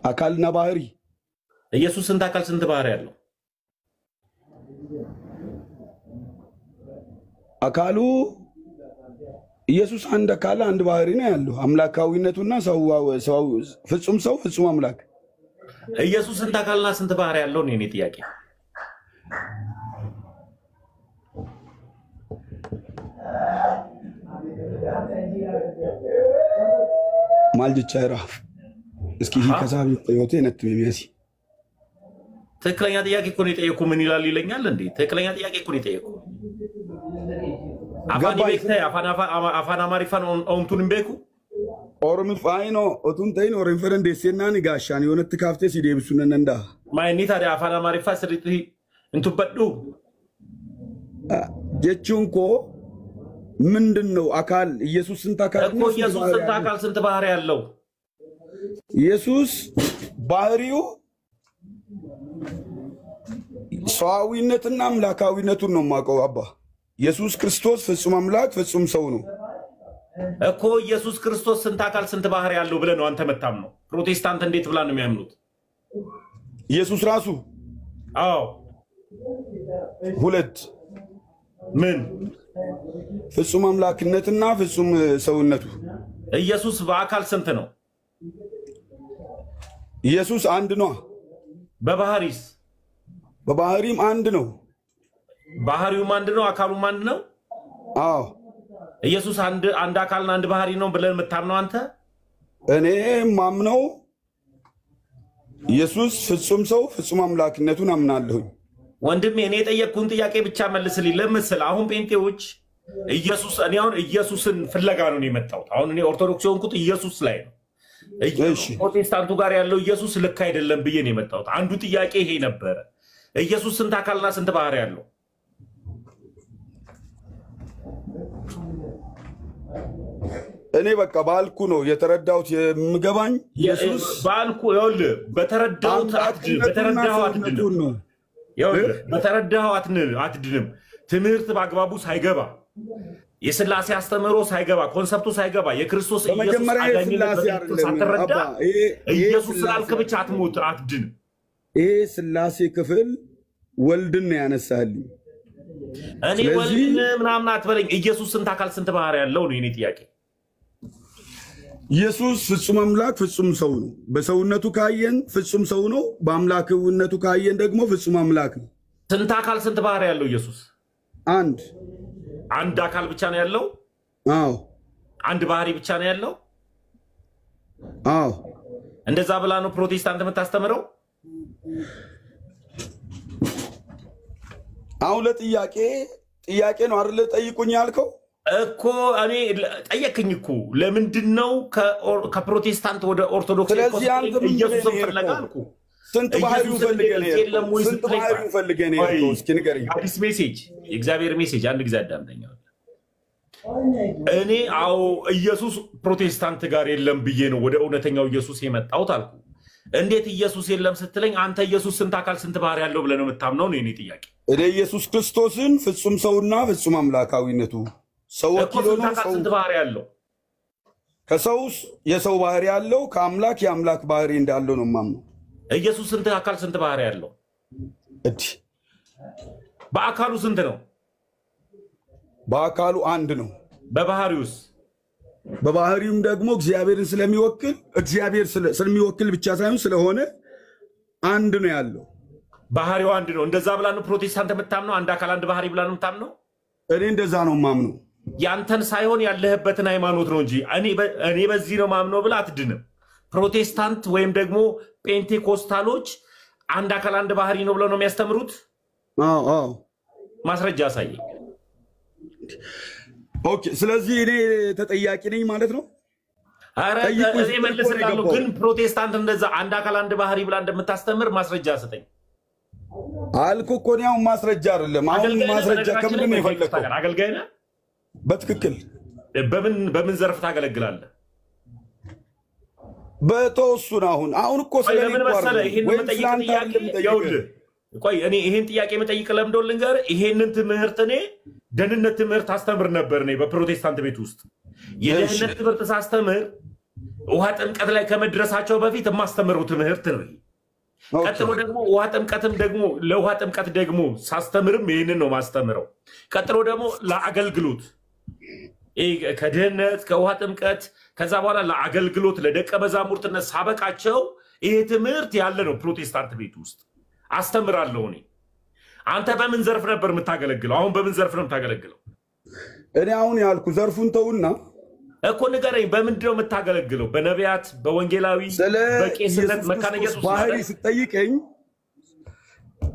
አካልና ባህሪ። ኢየሱስ ስንት አካል ስንት ባህሪ ያለው? አካሉ ኢየሱስ አንድ አካል አንድ ባህሪ ነው ያለው። አምላካዊነቱና ፍጹም ሰው ፍጹም አምላክ። ኢየሱስ ስንት አካልና ስንት ባህሪ ያለው ነው የኔ ጥያቄ። ማልጅቻ ይራፍ እስኪ ከሳቢ ቆዮቴ ነጥብ የሚያሲ ትክክለኛ ጥያቄ እኮ ነው የጠየቁ። ምን ይላል ይለኛል እንዴ? ትክክለኛ ጥያቄ እኮ ነው የጠየቁ። አፋኒ ቤክተ አፋና ማሪፋን ኦምቱን ቤኩ ኦሮሚ ፋይኖ ኦቱን ተይኖ ሬፈረንድ ደሴናኒ ጋሻን የሆነት ካፍቴ ሲደብሱን ነንዳ ማይኒ ታዲያ አፋና ማሪፋ ስሪት እንቱበዱ ጀቹንኮ ምንድነው አካል? ኢየሱስ ስንት አካል እኮ ኢየሱስ ስንት አካል ስንት ባህሪ ያለው? ኢየሱስ ባህሪው ሰዋዊነትና አምላካዊነቱን ነው የማውቀው አባ። ኢየሱስ ክርስቶስ ፍጹም አምላክ ፍጹም ሰው ነው እኮ። ኢየሱስ ክርስቶስ ስንት አካል ስንት ባህሪ ያለው ብለህ ነው አንተ መታም ነው? ፕሮቴስታንት እንዴት ብላ ነው የሚያምኑት? ኢየሱስ ራሱ አዎ ሁለት ምን ፍጹም አምላክነትና ፍጹም ሰውነቱ። ኢየሱስ በአካል ስንት ነው? ኢየሱስ አንድ ነው። በባህሪስ? በባህሪም አንድ ነው። ባህሪውም አንድ ነው፣ አካሉም አንድ ነው። አዎ ኢየሱስ አንድ አካልና አንድ ባህሪ ነው ብለን የምታምነው አንተ? እኔ ማምነው ኢየሱስ ፍጹም ሰው ፍጹም አምላክነቱን አምናለሁኝ። ወንድሜ እኔ የጠየቅኩህን ጥያቄ ብቻ መልስልኝ። ለምስል አሁን ጴንጤዎች እኔ አሁን ኢየሱስን ፍለጋ ነው የመጣሁት። አሁን እኔ ኦርቶዶክስ የሆንኩት ኢየሱስ ላይ ነው። ፕሮቴስታንቱ ጋር ያለው ኢየሱስ ልክ አይደለም ብዬ ነው የመጣሁት። አንዱ ጥያቄ ይሄ ነበረ። ኢየሱስ ስንት አካልና ስንት ባህሪ ያለው? እኔ በቃ ባልኩ ነው የተረዳሁት የምገባኝ። ኢየሱስ ባልኩ ይኸውልህ፣ በተረዳሁት አትድንም። ትምህርት በአግባቡ ሳይገባ የስላሴ አስተምህሮ ሳይገባ ኮንሰፕቱ ሳይገባ የክርስቶስ ኢየሱስ ሳትረዳ ኢየሱስ ስላልክ ብቻ አትድንም። ይሄ ስላሴ ክፍል ወልድን ያነሳልኝ። እኔ ወልድን ምናምን አትበለኝ። ኢየሱስ ስንት አካል ስንት ባህሪ ያለው ነው የኔ ጥያቄ። ኢየሱስ ፍጹም አምላክ ፍጹም ሰው ነው። በሰውነቱ ካየን ፍጹም ሰው ነው። በአምላክነቱ ካየን ደግሞ ፍጹም አምላክ ነው። ስንት አካል ስንት ባህሪ ያለው ኢየሱስ? አንድ አካል ብቻ ነው ያለው? አዎ። አንድ ባህሪ ብቻ ነው ያለው? አዎ። እንደዛ ብላ ነው ፕሮቴስታንት የምታስተምረው? አሁን ለጥያቄ ነው አይደል ጠይቁኝ ያልከው እኮ እኔ ጠየቅኝ እኮ ለምንድን ነው ከፕሮቴስታንት ወደ ኦርቶዶክስ ስለዚህ አንተ ኢየሱስ ፈለጋልኩ ስንት ባህሪው ፈልገህ ነው እስኪ ንገረኝ አዲስ ሜሴጅ የእግዚአብሔር ሜሴጅ አንድ ጊዜ አዳምጠኛው እኔ አው ኢየሱስ ፕሮቴስታንት ጋር የለም ብዬ ነው ወደ እውነተኛው ኢየሱስ የመጣሁት አልኩ እንዴት ኢየሱስ የለም ስትለኝ አንተ ኢየሱስ ስንት አካል ስንት ባህሪ ያለው ብለህ ነው የምታምነው ነው የኔ ጥያቄ እኔ ኢየሱስ ክርስቶስን ፍጹም ሰውና ፍጹም አምላካዊነቱ ሰው ወኪሎ ነው ሰው ስንት ባህሪ ያለው ከሰውስ የሰው ባህሪ ያለው ከአምላክ የአምላክ ባህሪ እንዳለው ነው ማምነው ኢየሱስ ስንት አካል ስንት ባህሪ ያለው እዲ በአካሉ ስንት ነው በአካሉ አንድ ነው በባህሪውም ደግሞ እግዚአብሔርን ስለሚወክል እግዚአብሔር ስለሚወክል ብቻ ሳይሆን ስለሆነ አንድ ነው ያለው ባህሪው አንድ ነው እንደዛ ብላ ነው ፕሮቴስታንት የምታምነው አንድ አካል አንድ ባህሪ ብላ ነው የምታምነው እኔ እንደዛ ነው ማምነው ያንተን ሳይሆን ያለህበትን ሃይማኖት ነው እንጂ እኔ በዚህ ነው ማምነው ብላ አትድንም ፕሮቴስታንት ወይም ደግሞ ፔንቴኮስታሎች አንድ አካል አንድ ባህሪ ነው ብለው ነው የሚያስተምሩት አዎ ማስረጃ አሳየኝ ኦኬ ስለዚህ እኔ ተጠያቂ ነኝ ማለት ነው አረ እኔ መልስልሃለሁ ግን ፕሮቴስታንት እንደዛ አንድ አካል አንድ ባህሪ ብላ እንደምታስተምር ማስረጃ ሰጠኝ አልኩ እኮ ነው ማስረጃ አይደለም አሁን ማስረጃ ከምንድን ነው የፈለከው አገልጋይ ነህ በትክክል በምን ዘርፍ ታገለግላለህ በተወሱን አሁን እኮ ስለምን መሰለ ይሄን መጠይቅ ጥያቄ ይኸውልህ ቆይ እኔ ይሄን ጥያቄ መጠይቅ ለምደው ልንገር ይሄንን ትምህርት እኔ ደህንነት ትምህርት አስተምር ነበር እኔ በፕሮቴስታንት ቤት ውስጥ የደህንነት ትምህርት ሳስተምር ውሃ ጥምቀት ላይ ከመድረሳቸው በፊት የማስተምረው ትምህርት ነው ቀጥሎ ደግሞ ውሃ ጥምቀትም ደግሞ ለውሃ ጥምቀት ደግሞ ሳስተምርም ይሄንን ነው ማስተምረው ቀጥሎ ደግሞ ለአገልግሎት ከደህንነት ከውሃ ጥምቀት ከዛ በኋላ ለአገልግሎት ለደቀ መዛሙርትነት ሳበቃቸው ይሄ ትምህርት ያለ ነው ፕሮቴስታንት ቤት ውስጥ አስተምራለሁ እኔ አንተ በምን ዘርፍ ነበር የምታገለግለው አሁን በምን ዘርፍ ነው የምታገለግለው እኔ አሁን ያልኩ ዘርፉን ተውና እኮ ንገረኝ በምንድን ነው የምታገለግለው በነቢያት በወንጌላዊ በቄስነት መካነ ኢየሱስ ባህሪ ስትጠይቀኝ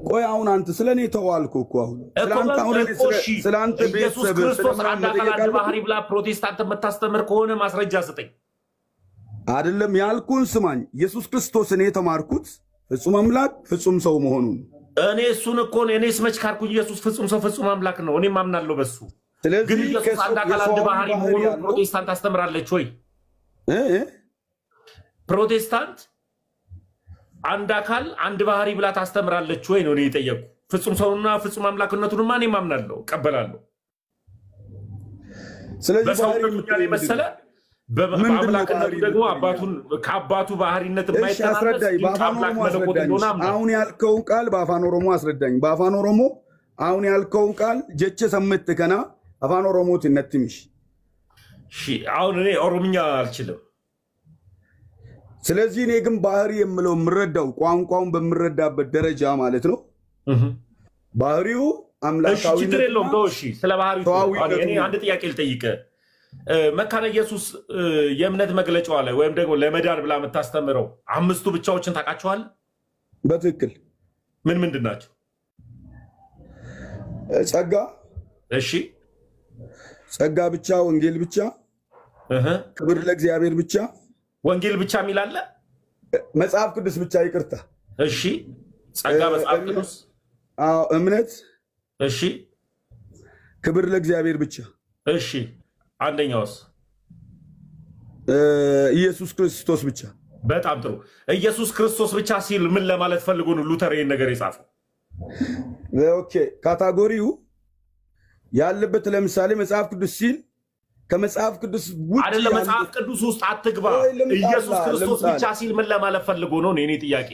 ቆይ አሁን አንተ ስለኔ ተዋልኩ እኮ አሁን ስለአንተ ኢየሱስ ክርስቶስ አንድ አካል አንድ ባህሪ ብላ ፕሮቴስታንት የምታስተምር ከሆነ ማስረጃ ስጠኝ አይደለም ያልኩን ስማኝ ኢየሱስ ክርስቶስን የተማርኩት ፍጹም አምላክ ፍጹም ሰው መሆኑን እኔ እሱን እኮ እኔ ስመች ካልኩኝ ኢየሱስ ፍጹም ሰው ፍጹም አምላክ ነው እኔም አምናለሁ በሱ ግን ኢየሱስ አንድ አካል አንድ ባህሪ መሆኑን ፕሮቴስታንት አስተምራለች ወይ ፕሮቴስታንት አንድ አካል አንድ ባህሪ ብላ ታስተምራለች ወይ ነው እኔ የጠየቁ ፍጹም ሰውና ፍጹም አምላክነቱን ማን ይማምናለሁ ቀበላለሁ ስለዚህ ባህሪ መሰለ በአምላክነቱ ደግሞ አባቱን ከአባቱ ባህሪነት የማይተናነስ አምላክ መለኮት እንደሆነ አሁን ያልከውን ቃል በአፋን ኦሮሞ አስረዳኝ በአፋን ኦሮሞ አሁን ያልከውን ቃል ጀቸ ሰምት ከና አፋን ኦሮሞ ትነትምሽ አሁን እኔ ኦሮምኛ አልችልም ስለዚህ እኔ ግን ባህሪ የምለው የምረዳው ቋንቋውን በምረዳበት ደረጃ ማለት ነው ባህሪው አምላካዊ ችግር የለውም ተወሺ ስለ ባህሪው እኔ አንድ ጥያቄ ልጠይቅህ መካነ ኢየሱስ የእምነት መግለጫዋ ላይ ወይም ደግሞ ለመዳን ብላ የምታስተምረው አምስቱ ብቻዎችን ታውቃቸዋል በትክክል ምንድን ናቸው ጸጋ እሺ ጸጋ ብቻ ወንጌል ብቻ ክብር ለእግዚአብሔር ብቻ ወንጌል ብቻ የሚላለ መጽሐፍ ቅዱስ ብቻ ይቅርታ እሺ ጸጋ መጽሐፍ ቅዱስ እምነት እሺ ክብር ለእግዚአብሔር ብቻ እሺ አንደኛውስ ኢየሱስ ክርስቶስ ብቻ በጣም ጥሩ ኢየሱስ ክርስቶስ ብቻ ሲል ምን ለማለት ፈልጎ ነው ሉተር ይሄን ነገር የጻፈው ኦኬ ካታጎሪው ያለበት ለምሳሌ መጽሐፍ ቅዱስ ሲል ከመጽሐፍ ቅዱስ ውጭ አይደለም መጽሐፍ ቅዱስ ውስጥ አትግባ ኢየሱስ ክርስቶስ ብቻ ሲል ምን ለማለት ፈልጎ ነው እኔ ጥያቄ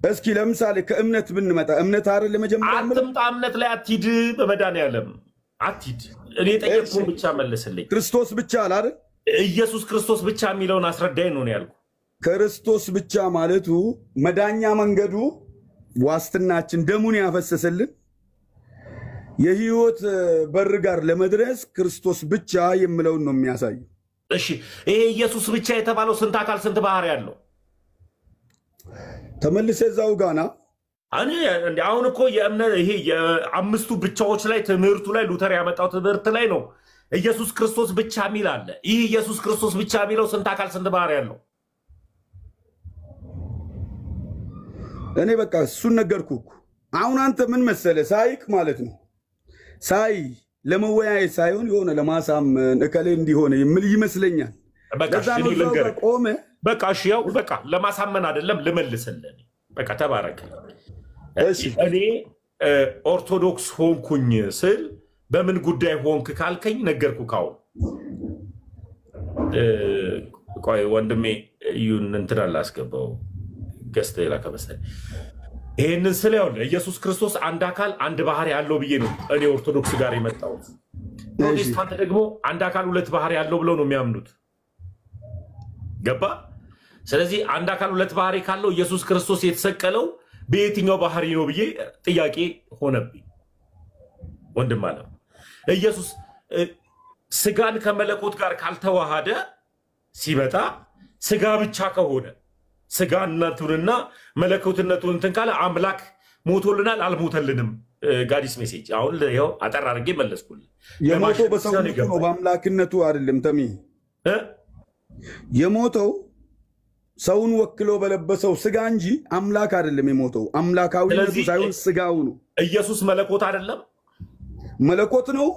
እስኪ ለምሳሌ ከእምነት ብንመጣ እምነት አይደል ለመጀመሪያ አትምጣ እምነት ላይ አትሂድ በመድኃኒዓለም አትሂድ እኔ ጠየቅኩን ብቻ መልስልኝ ክርስቶስ ብቻ አይደል ኢየሱስ ክርስቶስ ብቻ የሚለውን አስረዳኝ ነው ያልኩ ክርስቶስ ብቻ ማለቱ መዳኛ መንገዱ ዋስትናችን ደሙን ያፈሰሰልን የህይወት በር ጋር ለመድረስ ክርስቶስ ብቻ የሚለውን ነው የሚያሳይ። እሺ ይሄ ኢየሱስ ብቻ የተባለው ስንት አካል ስንት ባህሪ ያለው? ተመልሰ እዛው ጋና አሁን እኮ ይሄ የአምስቱ ብቻዎች ላይ ትምህርቱ ላይ ሉተር ያመጣው ትምህርት ላይ ነው ኢየሱስ ክርስቶስ ብቻ የሚል አለ። ይህ ኢየሱስ ክርስቶስ ብቻ የሚለው ስንት አካል ስንት ባህሪ ያለው? እኔ በቃ እሱን ነገርኩህ። አሁን አንተ ምን መሰለ ሳይክ ማለት ነው ሳይ ለመወያየት ሳይሆን የሆነ ለማሳመን እከሌ እንዲሆነ የሚል ይመስለኛል። ለዛ ነው እዛው ቆመ። በቃ እሺ ያው በቃ ለማሳመን አይደለም ልመልስልህ። በቃ ተባረክ። እሺ እኔ ኦርቶዶክስ ሆንኩኝ ስል በምን ጉዳይ ሆንክ ካልከኝ ነገርኩህ። ካው ቆይ ወንድሜ ይሁን እንትን አላስገባው ገስተ ይላከ መሰለኝ። ይሄንን ስለ ያው ኢየሱስ ክርስቶስ አንድ አካል አንድ ባህሪ ያለው ብዬ ነው እኔ ኦርቶዶክስ ጋር የመጣው። ፕሮቴስታንት ደግሞ አንድ አካል ሁለት ባህሪ ያለው ብለው ነው የሚያምኑት። ገባ? ስለዚህ አንድ አካል ሁለት ባህሪ ካለው ኢየሱስ ክርስቶስ የተሰቀለው በየትኛው ባህሪ ነው ብዬ ጥያቄ ሆነብኝ። ወንድም አለ ኢየሱስ ስጋን ከመለኮት ጋር ካልተዋሃደ ሲመጣ ስጋ ብቻ ከሆነ ስጋነቱንና መለኮትነቱን እንትን ካለ አምላክ ሞቶልናል አልሞተልንም? ጋዲስ ሜሴጅ አሁን ይኸው አጠር አድርጌ መለስኩልህ። የሞተው በሰውነቱ ነው በአምላክነቱ አይደለም። ተሚ የሞተው ሰውን ወክሎ በለበሰው ስጋ እንጂ አምላክ አይደለም የሞተው። አምላካዊነቱ ሳይሆን ስጋው ነው። ኢየሱስ መለኮት አይደለም? መለኮት ነው።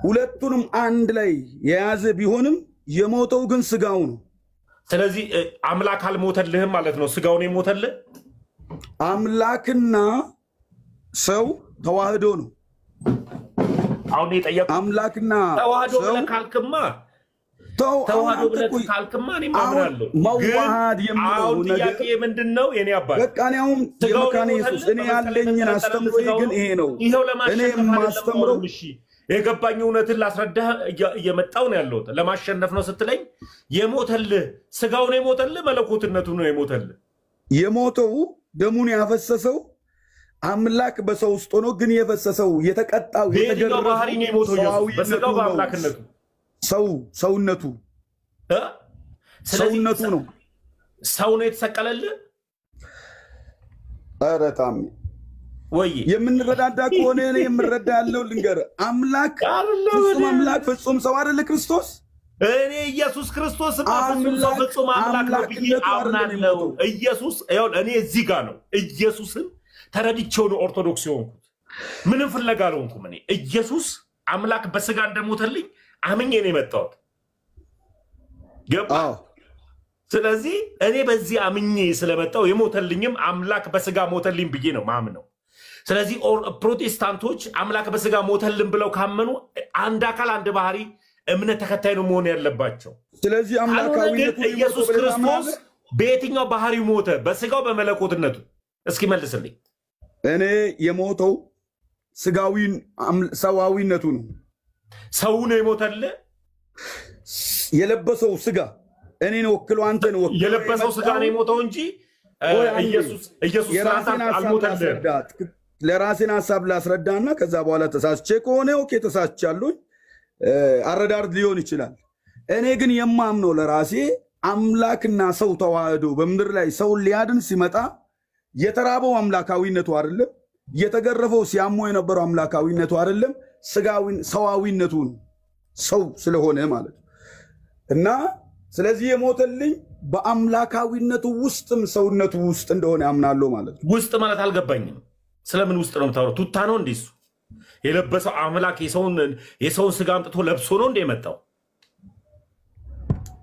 ሁለቱንም አንድ ላይ የያዘ ቢሆንም የሞተው ግን ስጋው ነው። ስለዚህ አምላክ አልሞተልህም ማለት ነው። ስጋውን የሞተልህ አምላክና ሰው ተዋህዶ ነው። አሁን የጠየቁ አምላክና ተዋህዶ ብለህ ካልክማ ተዋህዶ ብለህ ካልክማ እኔ ማምናለሁ። መዋሃድ የሚለው ጥያቄ ምንድነው? የኔ አባት በቃ እኔ አሁን የመካነ ኢየሱስ እኔ ያለኝን አስተምሮዬ ግን ይሄ ነው። እኔ የማስተምረው የገባኝ እውነትን ላስረዳህ እየመጣው ነው ያለሁት። ለማሸነፍ ነው ስትለኝ የሞተልህ ስጋው ነው የሞተልህ መለኮትነቱ ነው የሞተልህ? የሞተው ደሙን ያፈሰሰው አምላክ በሰው ውስጥ ሆኖ ግን የፈሰሰው የተቀጣው የተገረፈው ባህሪ ነው የሞተው በስጋው በአምላክነቱ ሰውነቱ ነው። ሰው ነው የተሰቀለልህ? ኧረ ታሜ ወይ የምንረዳዳ ከሆነ እኔ የምረዳ ያለው ልንገር። አምላክ ፍጹም አምላክ ፍጹም ሰው አይደለ ክርስቶስ? እኔ ኢየሱስ ክርስቶስ ፍጹም አምላክ ነው ብዬ አምናለሁ። ኢየሱስ ይሁን እኔ እዚህ ጋር ነው ኢየሱስን ተረድቼው ነው ኦርቶዶክስ የሆንኩት። ምንም ፍለጋ አልሆንኩም። እኔ ኢየሱስ አምላክ በስጋ እንደሞተልኝ አምኜ ነው የመጣሁት። ገባ? ስለዚህ እኔ በዚህ አምኜ ስለመጣው የሞተልኝም አምላክ በስጋ ሞተልኝ ብዬ ነው ማምነው። ስለዚህ ፕሮቴስታንቶች አምላክ በስጋ ሞተልን ብለው ካመኑ አንድ አካል አንድ ባህሪ እምነት ተከታይ ነው መሆን ያለባቸው። ስለዚህ አምላካዊነቱ ኢየሱስ ክርስቶስ በየትኛው ባህሪው ሞተ? በስጋው በመለኮትነቱ? እስኪ መልስልኝ። እኔ የሞተው ስጋዊ ሰዋዊነቱ ነው። ሰው ነው የሞተልህ? የለበሰው ስጋ እኔን ወክሎ አንተን ወክሎ የለበሰው ስጋ ነው የሞተው እንጂ ኢየሱስ አልሞተልህም። ለራሴን ሀሳብ ላስረዳና ከዛ በኋላ ተሳስቼ ከሆነ ኦኬ ተሳስቻለሁ፣ አረዳድ ሊሆን ይችላል። እኔ ግን የማምነው ለራሴ አምላክና ሰው ተዋህዶ በምድር ላይ ሰውን ሊያድን ሲመጣ የተራበው አምላካዊነቱ አይደለም፣ የተገረፈው ሲያሞ የነበረው አምላካዊነቱ አይደለም፣ ሰዋዊነቱ ነው። ሰው ስለሆነ ማለት እና ስለዚህ የሞተልኝ በአምላካዊነቱ ውስጥም ሰውነቱ ውስጥ እንደሆነ ያምናለሁ ማለት ነው። ውስጥ ማለት አልገባኝም። ስለምን ውስጥ ነው የምታወራው? ቱታ ነው እንዴ? እሱ የለበሰው አምላክ የሰውን ስጋ አምጥቶ ለብሶ ነው እንደ የመጣው?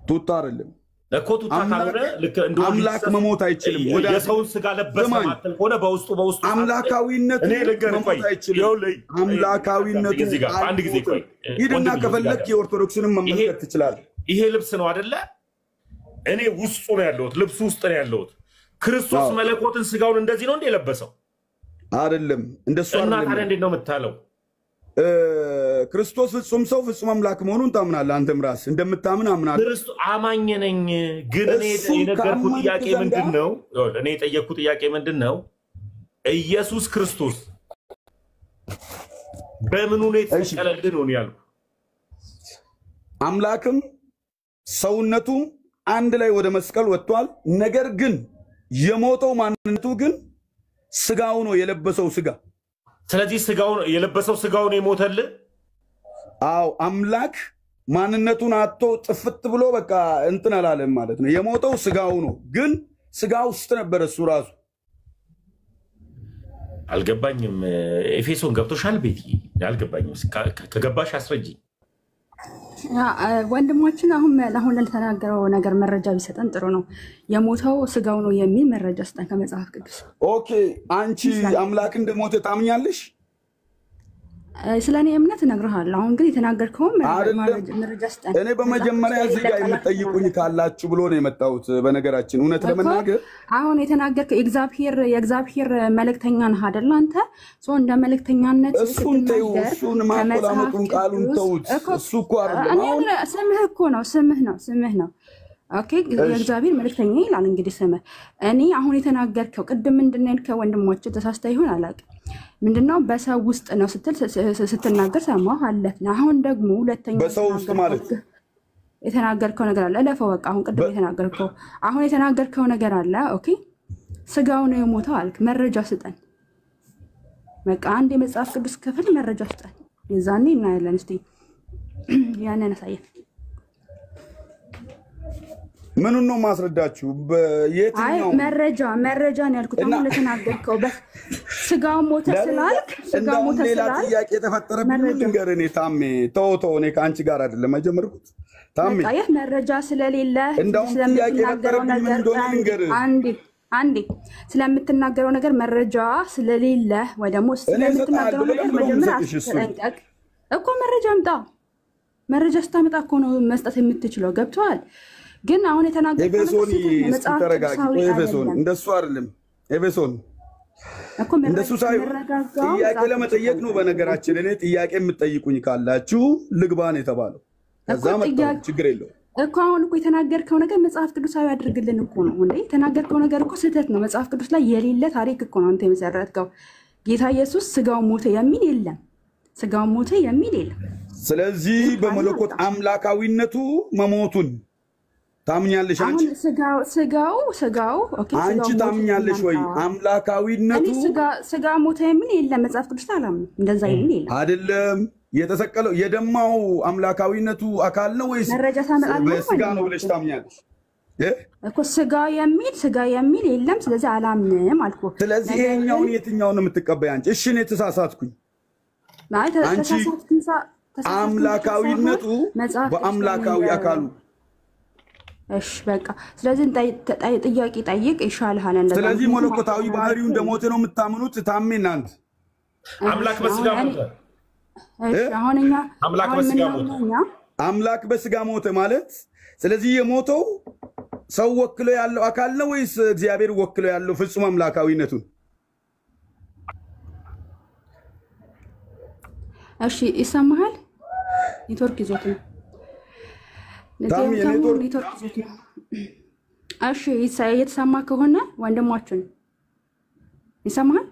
ቱታ አይደለም እኮ። ቱታ ካልሆነ ልክ እንደ አምላክ መሞት አይችልም። የሰውን ስጋ ለበሰ ማለት ሆነ በውስጡ አምላካዊነቱ መሞት አይችልም። አምላካዊነቱ አንድ ጊዜ ቆይ፣ ሂድና ከፈለክ የኦርቶዶክስንም መመልከት ትችላለህ። ይሄ ልብስ ነው አይደለ? እኔ ውስጡ ነው ያለሁት፣ ልብሱ ውስጥ ነው ያለሁት። ክርስቶስ መለኮትን ስጋውን እንደዚህ ነው እንደ የለበሰው አይደለም? እንደሱ አይደለም። እና ታዲያ እንዴት ነው የምታለው? ክርስቶስ ፍጹም ሰው ፍጹም አምላክ መሆኑን ታምናለህ? አንተም ራስህ እንደምታምን አምናለሁ። ክርስቶስ አማኝ ነኝ። ግን እኔ የነገርኩት ጥያቄ ምንድነው? እኔ የጠየቅኩት ጥያቄ ምንድነው? ኢየሱስ ክርስቶስ በምን ሁኔታ ተቀለልን ነው ያልኩ። አምላክም ሰውነቱም አንድ ላይ ወደ መስቀል ወጥቷል። ነገር ግን የሞተው ማንነቱ ግን ስጋው ነው የለበሰው ስጋ። ስለዚህ ስጋው የለበሰው ስጋው ነው የሞተልህ። አዎ አምላክ ማንነቱን አጥቶ ጥፍት ብሎ በቃ እንትን አላለም ማለት ነው። የሞተው ስጋው ነው፣ ግን ስጋው ውስጥ ነበር እሱ ራሱ። አልገባኝም። ኤፌሶን ገብቶሻል ቤቲ? አልገባኝም። ከገባሽ አስረጂ። ወንድሞችን አሁን ለተናገረው ነገር መረጃ ቢሰጠን ጥሩ ነው። የሞተው ስጋው ነው የሚል መረጃ ስጠን ከመጽሐፍ ቅዱስ። ኦኬ፣ አንቺ አምላክ እንደሞተ ታምኛለሽ? ስለ እኔ እምነት እነግርሃለሁ። አሁን ግን የተናገርከው መረጃ ስጠን። እኔ በመጀመሪያ እዚህ ጋር የምጠይቁኝ ካላችሁ ብሎ ነው የመጣሁት። በነገራችን እውነት ለመናገር አሁን የተናገርከው የእግዚአብሔር መልእክተኛ ነህ አይደል? አንተ እንደ መልእክተኛነት እሱን ተይው፣ እሱን ማቆላመጡን ቃሉን ተውት። እሱ እኮ አይደለም፣ ስምህ ነው። ኦኬ፣ የእግዚአብሔር መልእክተኛ ይላል እንግዲህ ስምህ። እኔ አሁን የተናገርከው ቅድም ምንድን ነው ያልከው? ወንድሞች ተሳስተ ይሆን አላውቅም። ምንድነው በሰው ውስጥ ነው ስትናገር ሰማሁ አለፍን። አሁን ደግሞ ሁለተኛ በሰው ውስጥ ማለት የተናገርከው ነገር አለ። ለፈው በቃ አሁን የተናገርከው ነገር አለ። ኦኬ፣ ስጋው ነው የሞተው አልክ። መረጃ ስጠን በቃ አንድ የመጽሐፍ ቅዱስ ክፍል መረጃ ስጠን። የዛኔ እናያለን። እስቲ ያንን አሳየን። ምኑን ነው ማስረዳችሁ? በየትኛው መረጃ ነው ያልኩት። አሁን ለተናገርከው ስጋው ሞተ ስላልክ ሌላ ጥያቄ የተፈጠረብኝ ልንገር። እኔ ታሜ ተው፣ እኔ ከአንቺ ጋር አይደለም የጀመርኩት። ታሜ በቃ ይህ መረጃ ስለሌለ እንደውም ጥያቄ የተፈጠረብኝ ምን እንደሆነ ልንገር። አንዴ ስለምትናገረው ነገር መረጃ ስለሌለ ወይ ደግሞ ስለምትናገረው ነገር መጀመሪያ አስጠንቀቅ እኮ። መረጃ አምጣ። መረጃ ስታመጣ እኮ ነው መስጠት የምትችለው። ገብቶሃል? ግን አሁን የተናገርከው ኤፌሶን ኤፌሶን እንደሱ አይደለም። ኤፌሶን እንደሱ ሳይሆን ጥያቄ ለመጠየቅ ነው። በነገራችን እኔ ጥያቄ የምትጠይቁኝ ካላችሁ ልግባን የተባለው ከዛ መጣሁ። ችግር የለውም እኮ አሁን እኮ የተናገርከው ነገር መጽሐፍ ቅዱሳዊ አድርግልን እኮ ነው እንዴ። የተናገርከው ነገር እኮ ስህተት ነው። መጽሐፍ ቅዱስ ላይ የሌለ ታሪክ እኮ ነው አንተ የመሰረትከው። ጌታ ኢየሱስ ስጋው ሞተ የሚል የለም። ስጋው ሞተ የሚል የለም። ስለዚህ በመለኮት አምላካዊነቱ መሞቱን ታምኛለሽ? አንቺ ስጋው አንቺ ታምኛለሽ ወይ? አምላካዊነቱ ስጋ ሞተ የሚል የለም መጽሐፍ ቅዱስ አላምንም። እንደዛ የሚል የለም። አይደለም የተሰቀለው የደማው አምላካዊነቱ አካል ነው ወይስ በስጋ ነው ብለሽ ታምኛለሽ? እኮ ስጋ የሚል የለም። ስለዚህ አላምንም አልኩ። ስለዚህ ይሄኛውን የትኛውን ነው የምትቀበይ አንቺ? እሺ እኔ ተሳሳትኩኝ። አንቺ አምላካዊነቱ በአምላካዊ አካሉ እሺ በቃ ስለዚህ ጥያቄ ጠይቅ ይሻልሃል። እንደዛ ስለዚህ መለኮታዊ ባህሪው እንደሞተ ነው የምታምኑት? ታሜ እናንተ አምላክ በስጋ ሞተ። እሺ አሁንኛ አምላክ በስጋ ሞተ ማለት ስለዚህ የሞተው ሰው ወክሎ ያለው አካል ነው ወይስ እግዚአብሔር ወክሎ ያለው ፍጹም አምላካዊነቱን? እሺ ይሰማሃል? ኔትወርክ ይዞት ነው። እሺ የተሰማ ከሆነ ወንድማችን ይሰማሃል?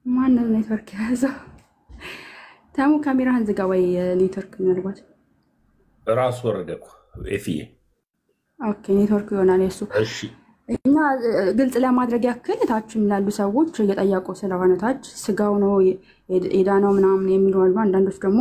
ማነው ኔትወርክ ያዘው? ታሙ ካሜራህን ዝጋ ወይ ኔትወርክ ምናልባት ራሱ ወረደ እኮ ኤፍዬ። ኦኬ ኔትወርክ ይሆናል የሱ። እሺ እና ግልጽ ለማድረግ ያክል ታችም ላሉ ሰዎች እየጠየቁ ስለሆነ ታች ስጋው ነው የዳነው ምናምን የሚሉ አሉ። አንዳንዶች ደግሞ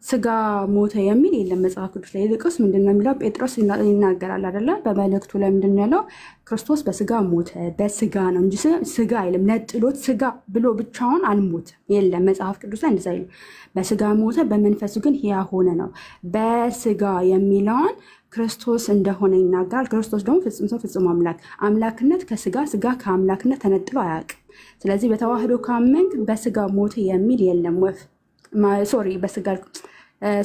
ስጋ ሞተ የሚል የለም መጽሐፍ ቅዱስ ላይ። ይልቅስ ምንድነው የሚለው? ጴጥሮስ ይናገራል አይደለ? በመልእክቱ ላይ ምንድነው ያለው? ክርስቶስ በስጋ ሞተ። በስጋ ነው እንጂ ስጋ አይልም። ነጥሎት ስጋ ብሎ ብቻውን አልሞተም የለም መጽሐፍ ቅዱስ ላይ እንደዛ አይልም። በስጋ ሞተ፣ በመንፈሱ ግን ሕያው ሆነ ነው። በስጋ የሚለውን ክርስቶስ እንደሆነ ይናገራል። ክርስቶስ ደግሞ ፍጹም ሰው ፍጹም አምላክ። አምላክነት ከስጋ ስጋ ከአምላክነት ተነጥሎ አያውቅም። ስለዚህ በተዋህዶ ካመንክ በስጋ ሞተ የሚል የለም።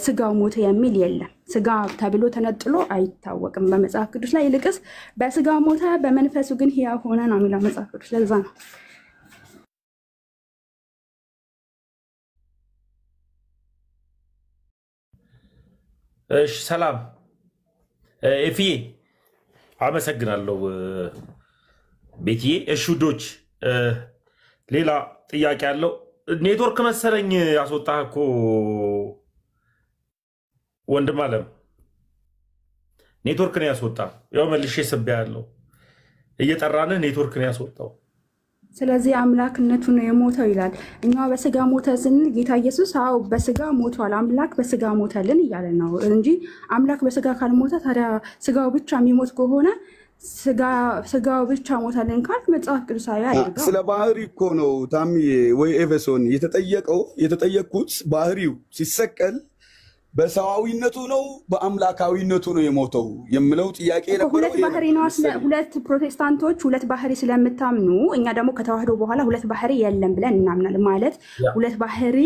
ስጋው ሞተ የሚል የለም። ስጋ ተብሎ ተነጥሎ አይታወቅም በመጽሐፍ ቅዱስ ላይ። ይልቅስ በስጋ ሞተ በመንፈሱ ግን ሕያው ሆነ ነው የሚለው መጽሐፍ ቅዱስ። ለዛ ነው እሺ ሰላም ኤፍዬ አመሰግናለሁ ቤትዬ። እሺ ውዶች ሌላ ጥያቄ ያለው ኔትወርክ መሰለኝ ያስወጣህ እኮ ወንድም አለም ኔትወርክ ነው ያስወጣ። ያው መልሼ ስቤ ያለው እየጠራንህ ኔትወርክ ነው ያስወጣው። ስለዚህ አምላክነቱ ነው የሞተው ይላል። እኛ በስጋ ሞተ ስንል ጌታ ኢየሱስ አው በስጋ ሞቷል፣ አምላክ በስጋ ሞተልን እያለ ነው እንጂ አምላክ በስጋ ካልሞተ ታዲያ ስጋው ብቻ የሚሞት ከሆነ ስጋው ብቻ ሞተልን ካልክ መጽሐፍ ቅዱሳዊ አይደለም። ስለ ባህሪ እኮ ነው ታምዬ ወይ ኤፌሶን የተጠየቅኩት ባህሪው ሲሰቀል በሰዋዊነቱ ነው በአምላካዊነቱ ነው የሞተው የምለው ጥያቄ ነበር። ሁለት ባህሪ ነው። ሁለት ፕሮቴስታንቶች ሁለት ባህሪ ስለምታምኑ እኛ ደግሞ ከተዋህዶ በኋላ ሁለት ባህሪ የለም ብለን እናምናለን። ማለት ሁለት ባህሪ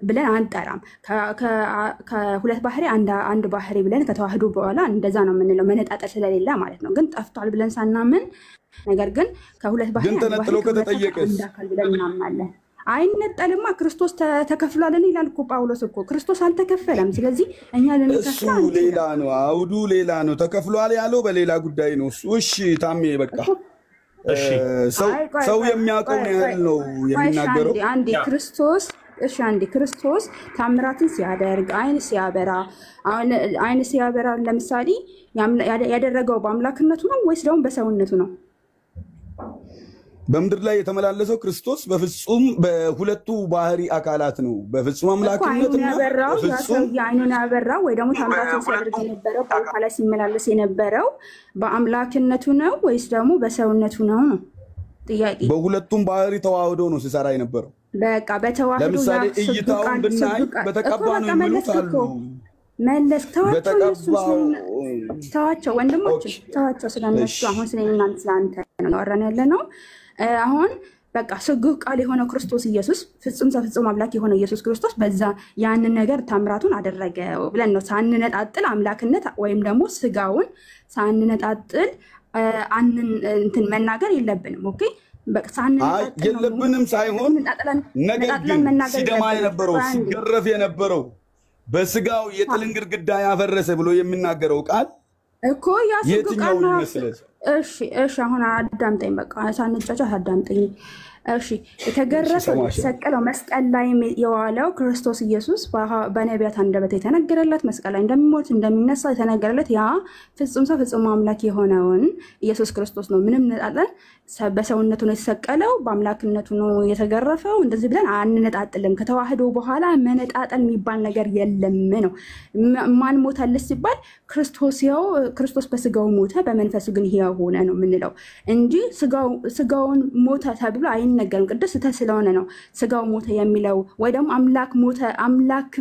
ብለን አንጠራም። ከሁለት ባህሪ አንድ ባህሪ ብለን ከተዋህዶ በኋላ እንደዛ ነው የምንለው፣ መነጣጠል ስለሌለ ማለት ነው። ግን ጠፍቷል ብለን ሳናምን ነገር ግን ከሁለት ባህሪ ግን ተነጥሎ ከተጠየቀስ ብለን እናምናለን። አይነጠልማ ክርስቶስ ተከፍሏልን ይላል እኮ ጳውሎስ እኮ ክርስቶስ አልተከፈለም። ስለዚህ እኛ እሱ ሌላ ነው፣ አውዱ ሌላ ነው። ተከፍሏል ያለው በሌላ ጉዳይ ነው እሱ። እሺ ታሜ በቃ ሰው የሚያውቀው ያህል ነው የሚናገረው። አንዴ ክርስቶስ ታምራትን ሲያደርግ አይን ሲያበራ ለምሳሌ ያደረገው በአምላክነቱ ነው ወይስ ደግሞ በሰውነቱ ነው? በምድር ላይ የተመላለሰው ክርስቶስ በፍጹም በሁለቱ ባህሪ አካላት ነው። በፍጹም አምላክነትና አይኑን ያበራው ወይ ደግሞ ታምራትን ሲያደርግ የነበረው በውሃ ላይ ሲመላለስ የነበረው በአምላክነቱ ነው ወይስ ደግሞ በሰውነቱ ነው? ጥያቄ። በሁለቱም ባህሪ ተዋህዶ ነው ሲሰራ የነበረው። በቃ በተዋህዶ ለምሳሌ እይታውን ብናይ በተቀባ ነው የሚሉት አሉ። መለስ ተዋቸው ወንድሞች ተዋቸው። ስለነሱ አሁን ስለእናንተ ስላንተ ነው ያወራን ያለ ነው። አሁን በቃ ስግው ቃል የሆነው ክርስቶስ ኢየሱስ ፍጹም ሰው ፍጹም አምላክ የሆነው ኢየሱስ ክርስቶስ በዛ ያንን ነገር ታምራቱን አደረገ ብለን ነው ሳንነጣጥል አምላክነት ወይም ደግሞ ስጋውን ሳንነጣጥል እንትን መናገር የለብንም። ኦኬ በቃ ሳንነጣጥል የለብንም ሳይሆን ነገር ግን ሲደማ የነበረው ሲገረፍ የነበረው በስጋው የጥልን ግድግዳ ያፈረሰ ብሎ የሚናገረው ቃል እኮ ያ ስግው ቃል ነው። እሺ አሁን አዳምጠኝ፣ በቃ ሳንጫጫ አዳምጠኝ። እሺ የተገረፈው የተሰቀለው መስቀል ላይ የዋለው ክርስቶስ ኢየሱስ በነቢያት አንደበት የተነገረለት መስቀል ላይ እንደሚሞት እንደሚነሳ የተነገረለት ያ ፍጹም ሰው ፍጹም አምላክ የሆነውን ኢየሱስ ክርስቶስ ነው። ምንም ነጣጥለን በሰውነቱ ነው የተሰቀለው፣ በአምላክነቱ ነው የተገረፈው። እንደዚህ ብለን አንነጣጥልም። ከተዋህዶ በኋላ መነጣጠል የሚባል ነገር የለም ነው። ማን ሞታለች ሲባል ክርስቶስ በስጋው ሞተ፣ በመንፈሱ ግን ሕያው ሆነ ነው የምንለው እንጂ ስጋውን ሞተ ተብሎ አይነገርም። ቅዱስ ስለሆነ ነው ስጋው ሞተ የሚለው። ወይ ደግሞ አምላክ ሞተ፣ አምላክ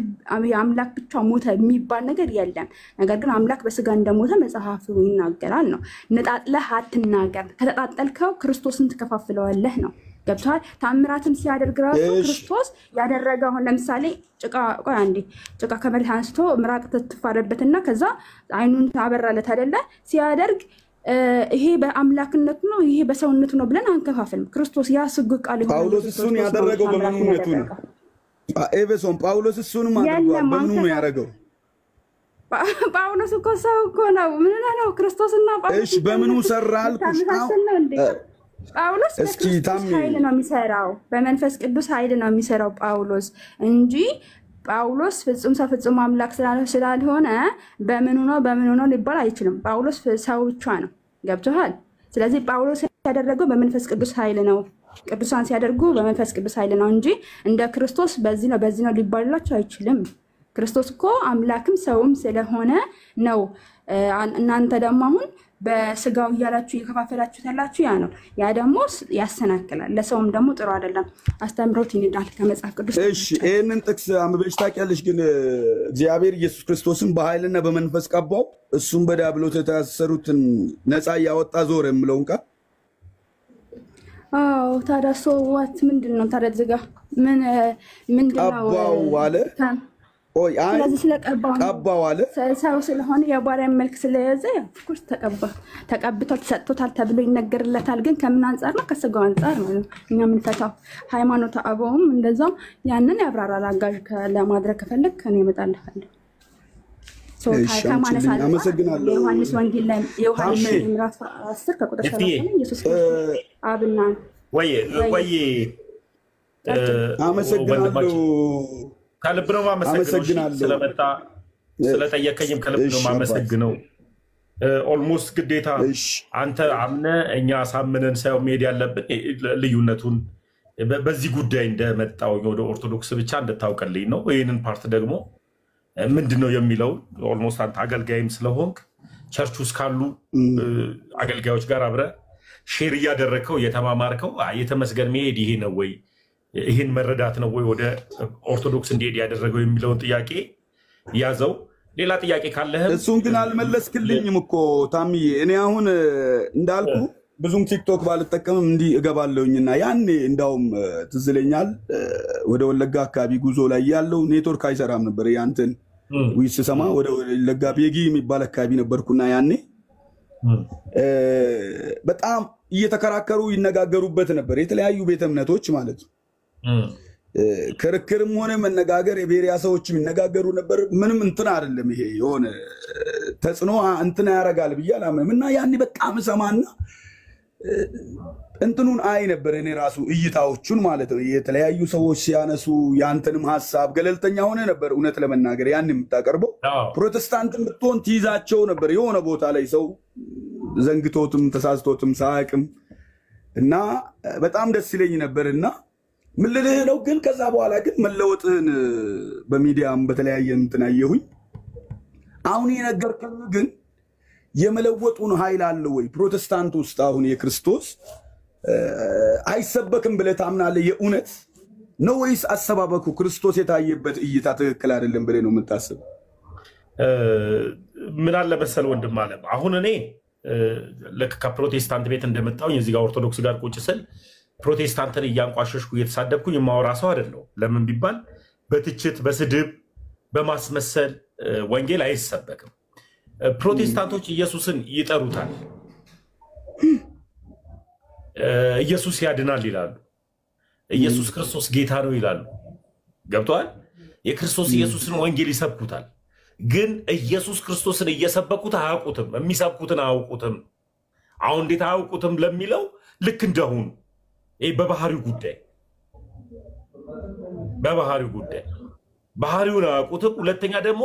ብቻ ሞተ የሚባል ነገር የለም። ነገር ግን አምላክ በስጋ እንደሞተ መጽሐፉ ይናገራል ነው። ነጣጥለህ አትናገር። ከተጣጠልከው ክርስቶስን ትከፋፍለዋለህ ነው። ገብቷል? ታምራትን ሲያደርግ ራሱ ክርስቶስ ያደረገው አሁን ለምሳሌ ጭቃ ከመሬት አንስቶ ምራቅ ትፋረበትና ከዛ አይኑን ታበራለት አይደለ? ሲያደርግ ይሄ በአምላክነቱ ነው ይሄ በሰውነቱ ነው ብለን አንከፋፍልም። ክርስቶስ ያ ስግው ቃል ይሆናል። ጳውሎስ እሱን ያደረገው በማንነቱ ነው። ኤፌሶን ጳውሎስ እሱንም አድርጓል። በምኑ ነው ያደረገው? ጳውሎስ እኮ ሰው እኮ ነው። ምን ነው ክርስቶስና ጳውሎስ? እሺ በምኑ ሰራ አልኩሽ? ጳውሎስ በክርስቶስ ኃይል ነው የሚሰራው፣ በመንፈስ ቅዱስ ኃይል ነው የሚሰራው ጳውሎስ እንጂ ጳውሎስ ፍጹም ሰው ፍጹም አምላክ ስላልሆነ በምኑ ነው ሊባል አይችልም። ጳውሎስ ሰው ብቻ ነው። ገብቶሃል? ስለዚህ ጳውሎስ ያደረገው በመንፈስ ቅዱስ ኃይል ነው። ቅዱሳን ሲያደርጉ በመንፈስ ቅዱስ ኃይል ነው እንጂ እንደ ክርስቶስ በዚህ ነው ሊባልላቸው አይችልም። ክርስቶስ እኮ አምላክም ሰውም ስለሆነ ነው። እናንተ ደግሞ አሁን በስጋው እያላችሁ እየከፋፈላችሁ ያላችሁ ያ ነው። ያ ደግሞ ያሰናክላል፣ ለሰውም ደግሞ ጥሩ አይደለም። አስተምሮት ይንዳል ከመጽሐፍ ቅዱስ። እሺ ይሄንን ጥቅስ አንብበሽ ታውቂያለሽ? ግን እግዚአብሔር ኢየሱስ ክርስቶስን በኃይልና በመንፈስ ቀባው፣ እሱም በዲያብሎስ የታሰሩትን ነፃ እያወጣ ዞረ የምለውን ቃል አዎ። ታዲያ ሰዋት ምንድነው? ታዲያ ዝጋ ምንድነው? ቀባው አለ። ስለዚህ ስለቀባው አለ። ሰው ስለሆነ የባሪያ መልክ ስለያዘ ኦፍኮርስ ተቀብቷል፣ ተሰጥቶታል ተብሎ ይነገርለታል። ግን ከምን አንጻር ነው? ከስጋው አንጻር ነው እኛ የምንፈታው። ሃይማኖተ አበውም እንደዛው ያንን ያብራራል። አጋዥ ለማድረግ ከፈለግ ከኔ እመጣልሃለሁ። አመሰግናለሁ። ዮሐንስ ወንጌል ላይ ዮሐንስ ምዕራፍ 10 ከቁጥር 7 ኢየሱስ አብና ወይ አመሰግናለሁ። ከልብ ነው ማመሰግነው ስለመጣ ስለጠየቀኝም ከልብ ነው ማመሰግነው። ኦልሞስት ግዴታ አንተ አምነ እኛ ሳምነን ሳይሆን መሄድ ያለብን ልዩነቱን በዚህ ጉዳይ እንደመጣው ወደ ኦርቶዶክስ ብቻ እንድታውቅልኝ ነው። ይህንን ፓርት ደግሞ ምንድነው የሚለው ኦልሞስት አንተ አገልጋይም ስለሆንክ ቸርች ውስጥ ካሉ አገልጋዮች ጋር አብረ ሼር እያደረከው እየተማማርከው የተመስገን መሄድ ይሄ ነው ወይ ይሄን መረዳት ነው ወይ ወደ ኦርቶዶክስ እንዲሄድ ያደረገው የሚለውን ጥያቄ ያዘው። ሌላ ጥያቄ ካለህ እሱን ግን አልመለስክልኝም እኮ ታምዬ። እኔ አሁን እንዳልኩ ብዙም ቲክቶክ ባልጠቀምም እንዲህ እገባለሁኝና ያኔ እንዳውም ትዝ ይለኛል ወደ ወለጋ አካባቢ ጉዞ ላይ ያለው ኔትወርክ አይሰራም ነበር። ያንተን ዊስ ሰማ ወደ ወለጋ ቤጊ የሚባል አካባቢ ነበርኩና ያኔ በጣም እየተከራከሩ ይነጋገሩበት ነበር የተለያዩ ቤተ እምነቶች ማለት ነው። ክርክርም ሆነ መነጋገር የቤሪያ ሰዎች ይነጋገሩ ነበር። ምንም እንትን አይደለም ይሄ የሆነ ተጽዕኖ እንትን ያረጋል ብዬ አላምንም። እና ያኔ በጣም ሰማና እንትኑን አይ ነበር እኔ ራሱ እይታዎቹን ማለት ነው። የተለያዩ ሰዎች ሲያነሱ ያንተንም ሐሳብ ገለልተኛ ሆነ ነበር እውነት ለመናገር ያን የምታቀርበው። ፕሮቴስታንትን ብትሆን ትይዛቸው ነበር የሆነ ቦታ ላይ ሰው ዘንግቶትም ተሳስቶትም ሳያቅም እና በጣም ደስ ይለኝ ነበርና ምን ልልህ ነው ግን ከዛ በኋላ ግን መለወጥህን በሚዲያም በተለያየ እንትን አየሁኝ። አሁን የነገርከኝ ግን የመለወጡን ኃይል አለ ወይ ፕሮቴስታንት ውስጥ አሁን የክርስቶስ አይሰበክም ብለህ ታምናለህ? የእውነት ነው ወይስ አሰባበኩ ክርስቶስ የታየበት እይታ ትክክል አይደለም ብለህ ነው የምታስበው? ምን አለ መሰል ወንድም አለ አሁን እኔ ልክ ከፕሮቴስታንት ቤት እንደመጣሁኝ እዚህ ጋር ኦርቶዶክስ ጋር ቁጭ ስል ፕሮቴስታንትን እያንቋሸሽኩ እየተሳደብኩኝ የማወራ ሰው አይደለሁ። ለምን ቢባል በትችት በስድብ በማስመሰል ወንጌል አይሰበክም። ፕሮቴስታንቶች ኢየሱስን ይጠሩታል። ኢየሱስ ያድናል ይላሉ። ኢየሱስ ክርስቶስ ጌታ ነው ይላሉ። ገብቷል? የክርስቶስ ኢየሱስን ወንጌል ይሰብኩታል። ግን ኢየሱስ ክርስቶስን እየሰበኩት አያውቁትም፣ የሚሰብኩትን አያውቁትም። አሁን እንዴት አያውቁትም ለሚለው ልክ እንደሆኑ በባህሪው ጉዳይ ባህሪውን አያውቁትም። ሁለተኛ ደግሞ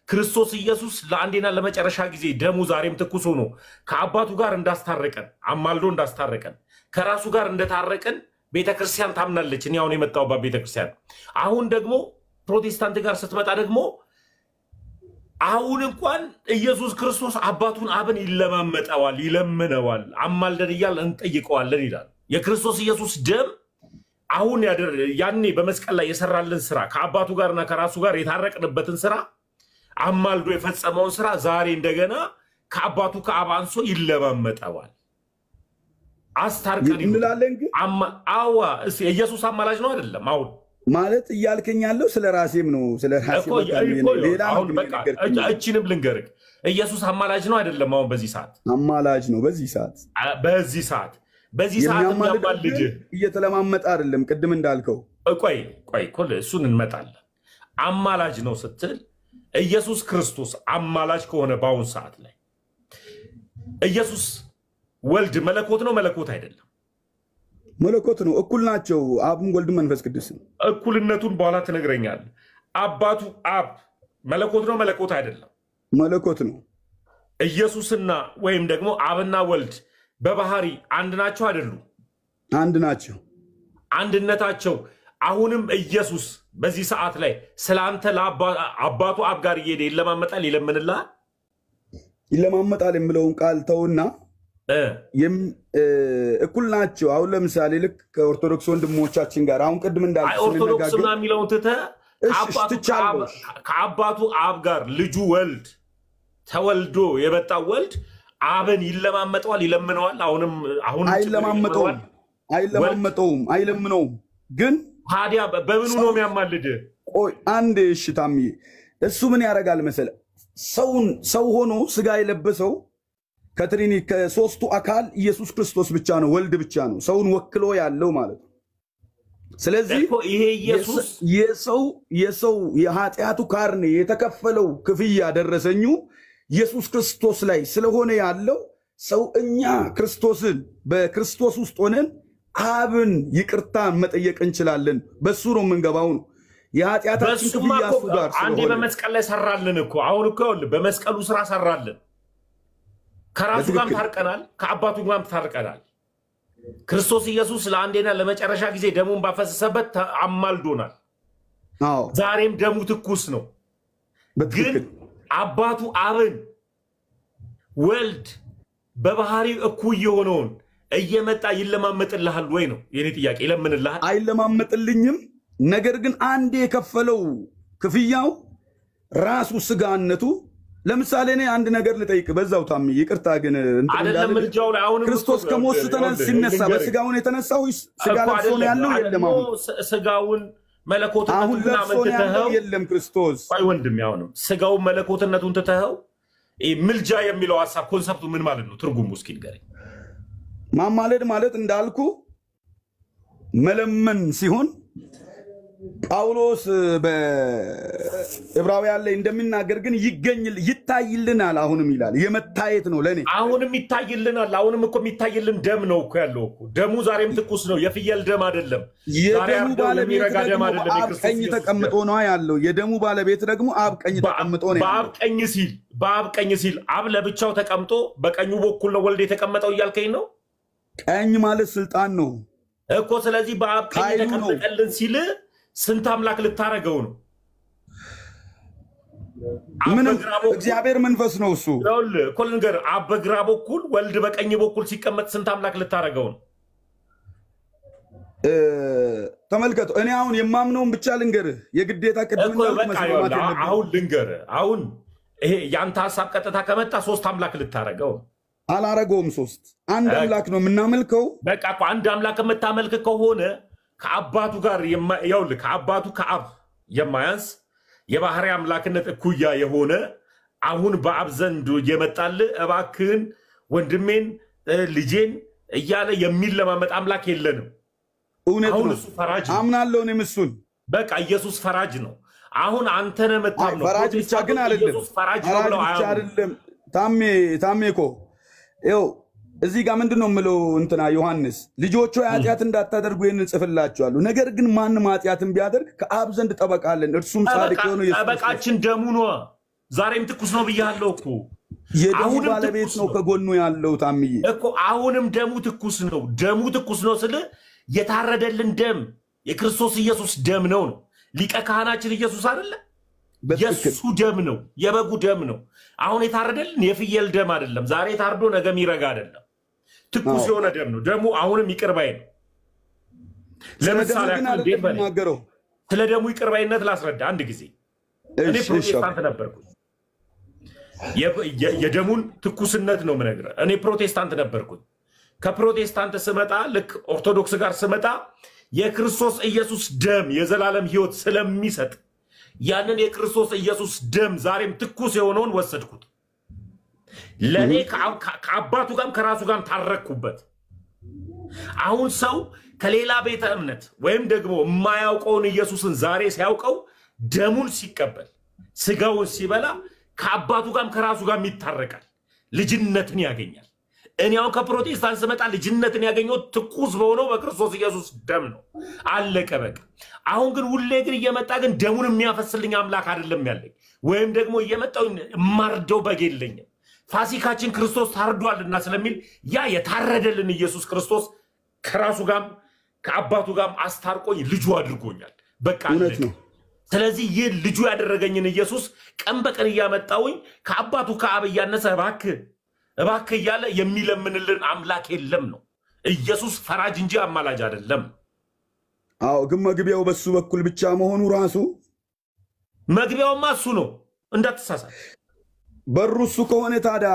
ክርስቶስ ኢየሱስ ለአንዴና ለመጨረሻ ጊዜ ደሙ ዛሬም ትኩስ ሆኖ ከአባቱ ጋር እንዳስታረቀን አማልዶ እንዳስታረቀን ከራሱ ጋር እንደታረቀን ቤተክርስቲያን ታምናለች። እኔ አሁን የመጣሁባት ቤተክርስቲያን አሁን ደግሞ ፕሮቴስታንት ጋር ስትመጣ ደግሞ አሁን እንኳን ኢየሱስ ክርስቶስ አባቱን አብን ይለማመጠዋል፣ ይለምነዋል፣ አማልደን እያልን እንጠይቀዋለን ይላል። የክርስቶስ ኢየሱስ ደም አሁን ያኔ በመስቀል ላይ የሰራልን ስራ ከአባቱ ጋርና ከራሱ ጋር የታረቅንበትን ስራ አማልዶ የፈጸመውን ስራ ዛሬ እንደገና ከአባቱ ከአብ አንሶ ይለማመጠዋል። አስታርቀን እንላለን። ግን አዋ ኢየሱስ አማላጅ ነው አይደለም? አሁን ማለት እያልከኝ ያለው ስለ ራሴም ነው ስለ ራሴ ሌላ እቺንም ልንገርህ ኢየሱስ አማላጅ ነው አይደለም? አሁን በዚህ ሰዓት አማላጅ ነው። በዚህ ሰዓት የሚያማልድ እየተለማመጠ አይደለም። ቅድም እንዳልከው ቆይ እሱን እንመጣለን። አማላጅ ነው ስትል ኢየሱስ ክርስቶስ አማላጅ ከሆነ በአሁን ሰዓት ላይ ኢየሱስ ወልድ መለኮት ነው መለኮት አይደለም? መለኮት ነው። እኩል ናቸው። አብም ወልድ መንፈስ ቅዱስ ነው። እኩልነቱን በኋላ ትነግረኛለህ። አባቱ አብ መለኮት ነው መለኮት አይደለም? መለኮት ነው። ኢየሱስና ወይም ደግሞ አብና ወልድ በባህሪ አንድ ናቸው አይደሉም? አንድ ናቸው። አንድነታቸው አሁንም ኢየሱስ በዚህ ሰዓት ላይ ስለአንተ ለአባቱ አብ ጋር እየሄደ ይለማመጣል፣ ይለምንልሃል። ይለማመጣል የሚለውን ቃል ተውና እኩል ናቸው። አሁን ለምሳሌ ልክ ከኦርቶዶክስ ወንድሞቻችን ጋር አሁን ቅድም እንዳልኩ ኦርቶዶክስና የሚለውን ትተህ ከአባቱ አብ ጋር ልጁ ወልድ ተወልዶ የመጣው ወልድ አብን ይለማመጠዋል፣ ይለምነዋል። አሁንም አይለምነውም። ግን ታዲያ በምኑ ነው የሚያማልድ? ቆይ አንድ እሽታም እሱ ምን ያደርጋል መሰለ ሰው ሆኖ ስጋ የለበሰው ከሶስቱ አካል ኢየሱስ ክርስቶስ ብቻ ነው፣ ወልድ ብቻ ነው ሰውን ወክሎ ያለው ማለት ነው። ስለዚህ ይሄ ኢየሱስ የሰው የኃጢአቱ ካርኔ የተከፈለው ክፍያ ደረሰኙ ኢየሱስ ክርስቶስ ላይ ስለሆነ ያለው ሰው እኛ ክርስቶስን በክርስቶስ ውስጥ ሆነን አብን ይቅርታ መጠየቅ እንችላለን። በሱ ነው የምንገባው ነው የኃጢአታችን ክፍያ እሱ ጋር አንዴ በመስቀል ላይ ሰራልን እኮ አሁን እኮ በመስቀሉ ስራ ሰራልን። ከራሱ ጋርም ታርቀናል፣ ከአባቱ ጋርም ታርቀናል። ክርስቶስ ኢየሱስ ለአንዴና ለመጨረሻ ጊዜ ደሙን ባፈሰሰበት አማልዶናል። ዛሬም ደሙ ትኩስ ነው። ግን አባቱ አብን ወልድ በባህሪው እኩይ የሆነውን እየመጣ ይለማመጥልሃል ወይ ነው የኔ ጥያቄ። ይለምንልሃል? አይለማመጥልኝም። ነገር ግን አንዴ የከፈለው ክፍያው ራሱ ስጋነቱ። ለምሳሌ እኔ አንድ ነገር ልጠይቅ በዛው ታሚ ይቅርታ ግን አይደለም ልጃው ላይ አሁን ክርስቶስ ከሞት ሲነሳ በስጋው ነው የተነሳው? ስጋ ለብሶ ነው ያለው? የለም አሁን ስጋውን መለኮትነቱን ተተኸው የለም ክርስቶስ። አይ ወንድም ያው ነው ስጋውን መለኮትነቱን ተተኸው። ምልጃ የሚለው ሐሳብ ኮንሰፕቱ ምን ማለት ነው? ትርጉሙ እስኪ ንገረኝ። ማማለድ ማለት እንዳልኩ መለመን ሲሆን ጳውሎስ በዕብራውያን ላይ እንደሚናገር ግን ይታይልናል አሁንም ይላል። የመታየት ነው ለኔ አሁንም ይታይልናል። አሁንም እኮ የሚታይልን ደም ነው እኮ ያለው እኮ ደሙ ዛሬም ትኩስ ነው። የፍየል ደም አይደለም። የደሙ ባለቤት ደግሞ አብ ቀኝ ተቀምጦ ነው ያለው። የደሙ ባለቤት ደግሞ አብ ቀኝ ተቀምጦ ነው ያለው። በአብ ቀኝ ሲል አብ ለብቻው ተቀምጦ በቀኙ በኩል ነው ወልድ የተቀመጠው እያልከኝ ነው? ቀኝ ማለት ስልጣን ነው እኮ። ስለዚህ በአብ ቀኝ ተቀመጠልን ሲል ስንት አምላክ ልታረገው ነው? ምንም እግዚአብሔር መንፈስ ነው እሱ። እኮ ልንገርህ፣ አብ በግራ በኩል ወልድ በቀኝ በኩል ሲቀመጥ ስንት አምላክ ልታረገው ነው? ተመልከቱ። እኔ አሁን የማምነውን ብቻ ልንገርህ። የግዴታ ቅድም አሁን ልንገርህ። አሁን ይሄ ያንተ ሐሳብ ቀጥታ ከመጣ ሶስት አምላክ ልታረገው ነው። አላረገውም። ሶስት አንድ አምላክ ነው የምናመልከው። በቃ እኮ አንድ አምላክ የምታመልክ ከሆነ ከአባቱ ጋር ይኸውልህ ከአባቱ ከአብ የማያንስ የባህሪ አምላክነት እኩያ የሆነ አሁን በአብ ዘንድ የመጣልህ እባክህን ወንድሜን ልጄን እያለ የሚለማመጥ አምላክ የለንም። እውነት ነው። እሱ ፈራጅ ነው። አምናለሁ እኔም እሱን። በቃ ኢየሱስ ፈራጅ ነው። አሁን አንተ ነህ የምታምነው። ፈራጅ ብቻ ግን አይደለም። ኢየሱስ ፈራጅ ነው ብለው አይደለም። ታሜ እኮ ይኸው እዚህ ጋር ምንድን ነው የምለው እንትና ዮሐንስ ልጆቹ ኃጢአት እንዳታደርጉ ይህን ጽፍላችኋለሁ። ነገር ግን ማንም ኃጢአትን ቢያደርግ ከአብ ዘንድ ጠበቃ አለን፣ እርሱም ጻድቅ የሆነው ኢየሱስ። ጠበቃችን ደሙ ነው። ዛሬም ትኩስ ነው ብያለሁ እኮ። የደሙ ባለቤት ነው ከጎኑ ያለው ታምዬ እኮ። አሁንም ደሙ ትኩስ ነው። ደሙ ትኩስ ነው ስለ የታረደልን ደም የክርስቶስ ኢየሱስ ደም ነው። ሊቀ ካህናችን ኢየሱስ አይደለ? የሱ ደም ነው፣ የበጉ ደም ነው። አሁን የታረደልን የፍየል ደም አይደለም። ዛሬ ታርዶ ነገ የሚረጋ አይደለም። ትኩስ የሆነ ደም ነው። ደሙ አሁንም ይቅር ባይ ነው። ለምሳሌ ስለ ደሙ ይቅር ባይነት ላስረዳ አንድ ጊዜ። እኔ ፕሮቴስታንት ነበርኩ። የደሙን ትኩስነት ነው የምነግርህ። እኔ ፕሮቴስታንት ነበርኩ። ከፕሮቴስታንት ስመጣ ልክ ኦርቶዶክስ ጋር ስመጣ የክርስቶስ ኢየሱስ ደም የዘላለም ሕይወት ስለሚሰጥ ያንን የክርስቶስ ኢየሱስ ደም ዛሬም ትኩስ የሆነውን ወሰድኩት። ለኔ ከአባቱ ጋርም ከራሱ ጋርም ታረኩበት። አሁን ሰው ከሌላ ቤተ እምነት ወይም ደግሞ የማያውቀውን ኢየሱስን ዛሬ ሲያውቀው ደሙን ሲቀበል ስጋውን ሲበላ ከአባቱ ጋርም ከራሱ ጋርም ይታረቃል፣ ልጅነትን ያገኛል። እኔ አሁን ከፕሮቴስታንት ስመጣ ልጅነትን ያገኘው ትኩስ በሆነው በክርስቶስ ኢየሱስ ደም ነው። አለቀ በቃ። አሁን ግን ሁሌ ግን እየመጣ ግን ደሙን የሚያፈስልኝ አምላክ አይደለም ያለኝ፣ ወይም ደግሞ እየመጣው ማርደው በግ የለኝም። ፋሲካችን ክርስቶስ ታርዷልና ስለሚል ያ የታረደልን ኢየሱስ ክርስቶስ ከራሱ ጋርም ከአባቱ ጋርም አስታርቆኝ ልጁ አድርጎኛል። በቃ አለቀ። ስለዚህ ይህ ልጁ ያደረገኝን ኢየሱስ ቀን በቀን እያመጣውኝ ከአባቱ ከአብ እያነሰ እባክህ እያለ የሚለምንልን አምላክ የለም ነው። ኢየሱስ ፈራጅ እንጂ አማላጅ አይደለም። አዎ፣ ግን መግቢያው በሱ በኩል ብቻ መሆኑ ራሱ መግቢያውማ እሱ ነው እንዳትሳሳት። በሩ እሱ ከሆነ ታዲያ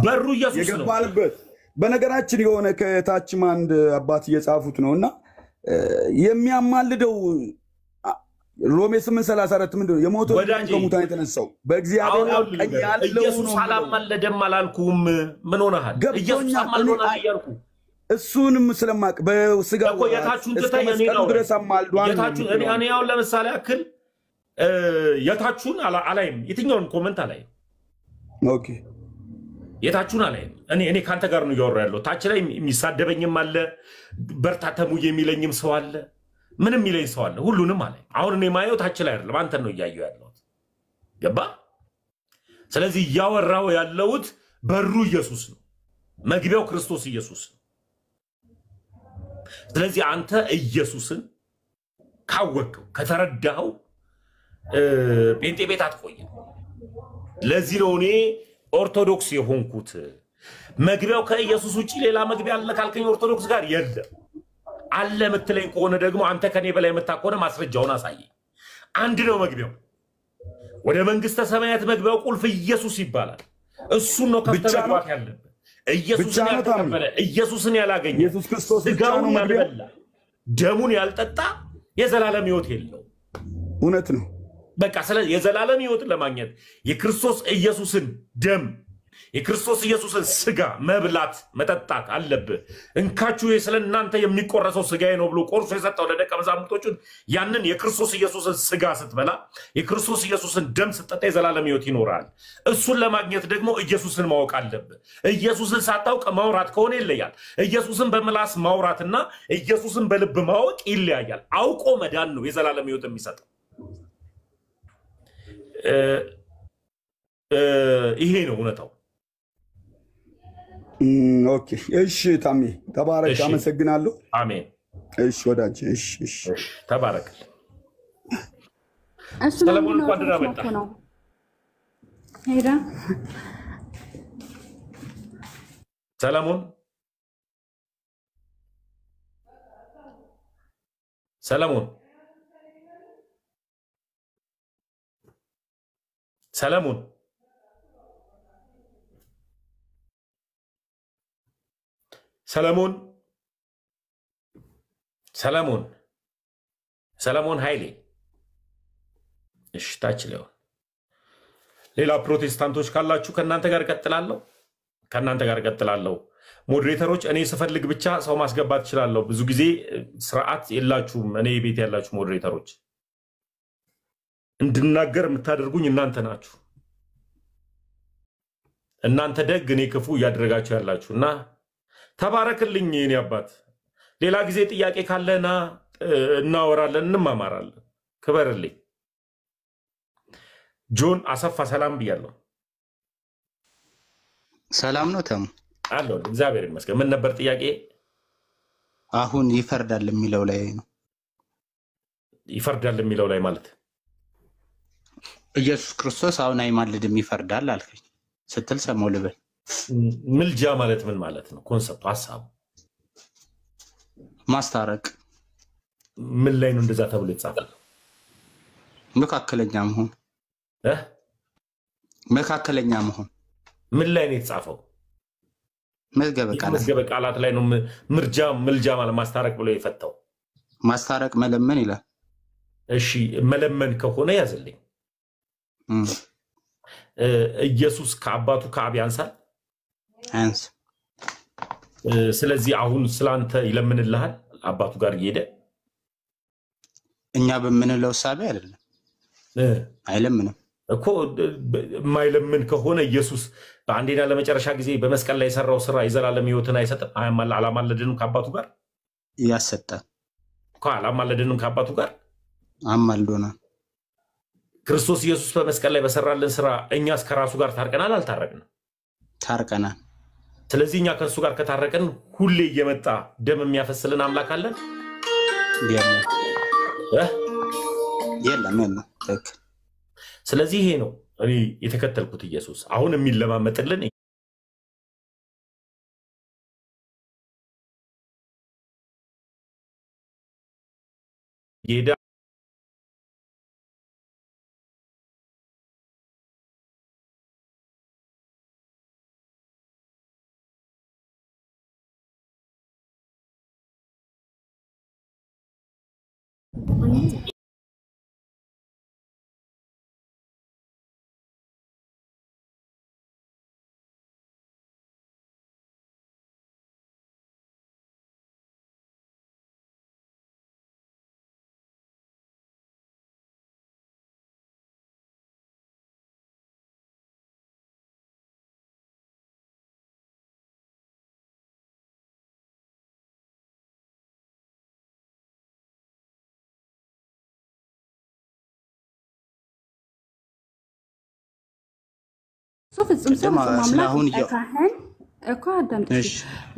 በሩ ኢየሱስ ነው የገባንበት። በነገራችን የሆነ ከታችም አንድ አባት እየጻፉት ነውና የሚያማልደው ሮሜ 8:34 ምንድነው? የሞተው ከሙታን የተነሳው በእግዚአብሔር ቀኝ ያለው ነው። ኢየሱስ አላማለደም አላልኩም። ምን ሆነሃል? ኢየሱስ አማልዶናል እያልኩ እሱንም ስለማቅ በስጋው እኮ የታችሁን ትተህ እኔ ነው ድረስ አማልዷል። የታችሁን እኔ አሁን ለምሳሌ አክል የታችሁን አላይም፣ የትኛውን ኮመንት አላይም። ኦኬ የታችሁን አለ እኔ ካንተ ጋር ነው እያወራሁ ያለው። ታች ላይ የሚሳደበኝም አለ፣ በርታ ተሙዬ የሚለኝም ሰው አለ፣ ምንም የሚለኝ ሰው አለ። ሁሉንም አለ። አሁን እኔ ማየው ታች ላይ አይደለም፣ አንተን ነው እያየሁ ያለሁት። ገባ? ስለዚህ እያወራሁ ያለሁት በሩ ኢየሱስ ነው፣ መግቢያው ክርስቶስ ኢየሱስ ነው። ስለዚህ አንተ ኢየሱስን ካወቅው ከተረዳኸው ጴንጤ ቤት አትቆይም። ለዚህ ነው እኔ ኦርቶዶክስ የሆንኩት። መግቢያው ከኢየሱስ ውጪ ሌላ መግቢያ አለ ካልከኝ ኦርቶዶክስ ጋር የለም። አለ የምትለኝ ከሆነ ደግሞ አንተ ከኔ በላይ የምታውቀው ማስረጃውን አሳየኝ። አንድ ነው መግቢያው። ወደ መንግስተ ሰማያት መግቢያው ቁልፍ ኢየሱስ ይባላል። እሱን ነው ከፍተህ መግባት ያለብህ። ኢየሱስን ያልተቀበለ ኢየሱስን ያላገኘ ስጋውን ያልበላ ደሙን ያልጠጣ የዘላለም ሕይወት የለው። እውነት ነው። በቃ ስለዚህ የዘላለም ሕይወትን ለማግኘት የክርስቶስ ኢየሱስን ደም የክርስቶስ ኢየሱስን ስጋ መብላት መጠጣት አለብህ። እንካችሁ ስለእናንተ የሚቆረሰው ስጋዬ ነው ብሎ ቆርሶ የሰጠው ለደቀ መዛሙርቶቹ ያንን የክርስቶስ ኢየሱስን ስጋ ስትበላ የክርስቶስ ኢየሱስን ደም ስትጠጣ የዘላለም ሕይወት ይኖራል። እሱን ለማግኘት ደግሞ ኢየሱስን ማወቅ አለብህ። ኢየሱስን ሳታውቅ ማውራት ከሆነ ይለያል። ኢየሱስን በምላስ ማውራትና ኢየሱስን በልብ ማወቅ ይለያያል። አውቆ መዳን ነው የዘላለም ሕይወት የሚሰጠው። ይሄ ነው እውነታው። ኦኬ እሺ ታሜ ተባረክ። አመሰግናለሁ። አሜን። እሺ ወዳጅ እሺ ተባረክ። ሰለሞን ቋድራ መጣ ሄዳ ሰለሞን ሰለሞን ሰለሞን ሰለሞን ሰለሞን ሰለሞን ኃይሌ እሺ ታች ላይ ሌላ ፕሮቴስታንቶች ካላችሁ ከናንተ ጋር ቀጥላለሁ። ሞዴሬተሮች እኔ ስፈልግ ብቻ ሰው ማስገባት እችላለሁ። ብዙ ጊዜ ስርዓት የላችሁም። እኔ ቤት ያላችሁ ሞዴሬተሮች እንድናገር የምታደርጉኝ እናንተ ናችሁ። እናንተ ደግ እኔ ክፉ እያደረጋችሁ ያላችሁና ተባረክልኝ የኔ አባት። ሌላ ጊዜ ጥያቄ ካለና እናወራለን፣ እንማማራለን። ክበርልኝ። ጆን አሰፋ ሰላም ብያለሁ። ሰላም ነው ተሙ አለው። እግዚአብሔር ይመስገን። ምን ነበር ጥያቄ? አሁን ይፈርዳል የሚለው ላይ ነው። ይፈርዳል የሚለው ላይ ማለት ኢየሱስ ክርስቶስ አሁን አይማልድም ይፈርዳል አልከኝ ስትል ሰማሁ ልበል። ምልጃ ማለት ምን ማለት ነው? ኮንሰፕቱ ሐሳቡ ማስታረቅ። ምን ላይ ነው እንደዛ ተብሎ የተጻፈው? መካከለኛ መሆን ምን ላይ ነው የተጻፈው? መዝገበ ቃላት ላይ ነው። ምልጃ ማለት ማስታረቅ ብሎ የፈታው ማስታረቅ መለመን ይላል። እሺ መለመን ከሆነ ያዝልኝ። ኢየሱስ ከአባቱ ከአብ ያንሳል? አንስ። ስለዚህ አሁን ስላንተ ይለምንልሃል አባቱ ጋር እየሄደ? እኛ በምንለው ሳቢ አይደለም አይለምንም እኮ። የማይለምን ከሆነ ኢየሱስ በአንዴና ለመጨረሻ ጊዜ በመስቀል ላይ የሰራው ስራ የዘላለም ሕይወትን አይሰጥም? አላማለድንም ከአባቱ ጋር? ያሰጣል እኮ። አላማለድንም ከአባቱ ጋር? አማልዶናል። ክርስቶስ ኢየሱስ በመስቀል ላይ በሰራልን ስራ እኛስ ከራሱ ጋር ታርቀናል? አልታረቅንም? ታርቀናል። ስለዚህ እኛ ከእሱ ጋር ከታረቀን ሁሌ እየመጣ ደም የሚያፈስልን አምላክ አለን? የለም። ስለዚህ ይሄ ነው እኔ የተከተልኩት ኢየሱስ አሁን የሚለማመጥልን ይሄዳ ፍጹም ሰው ፍጹም አምላክ ካህን እኮ አዳምጥሽ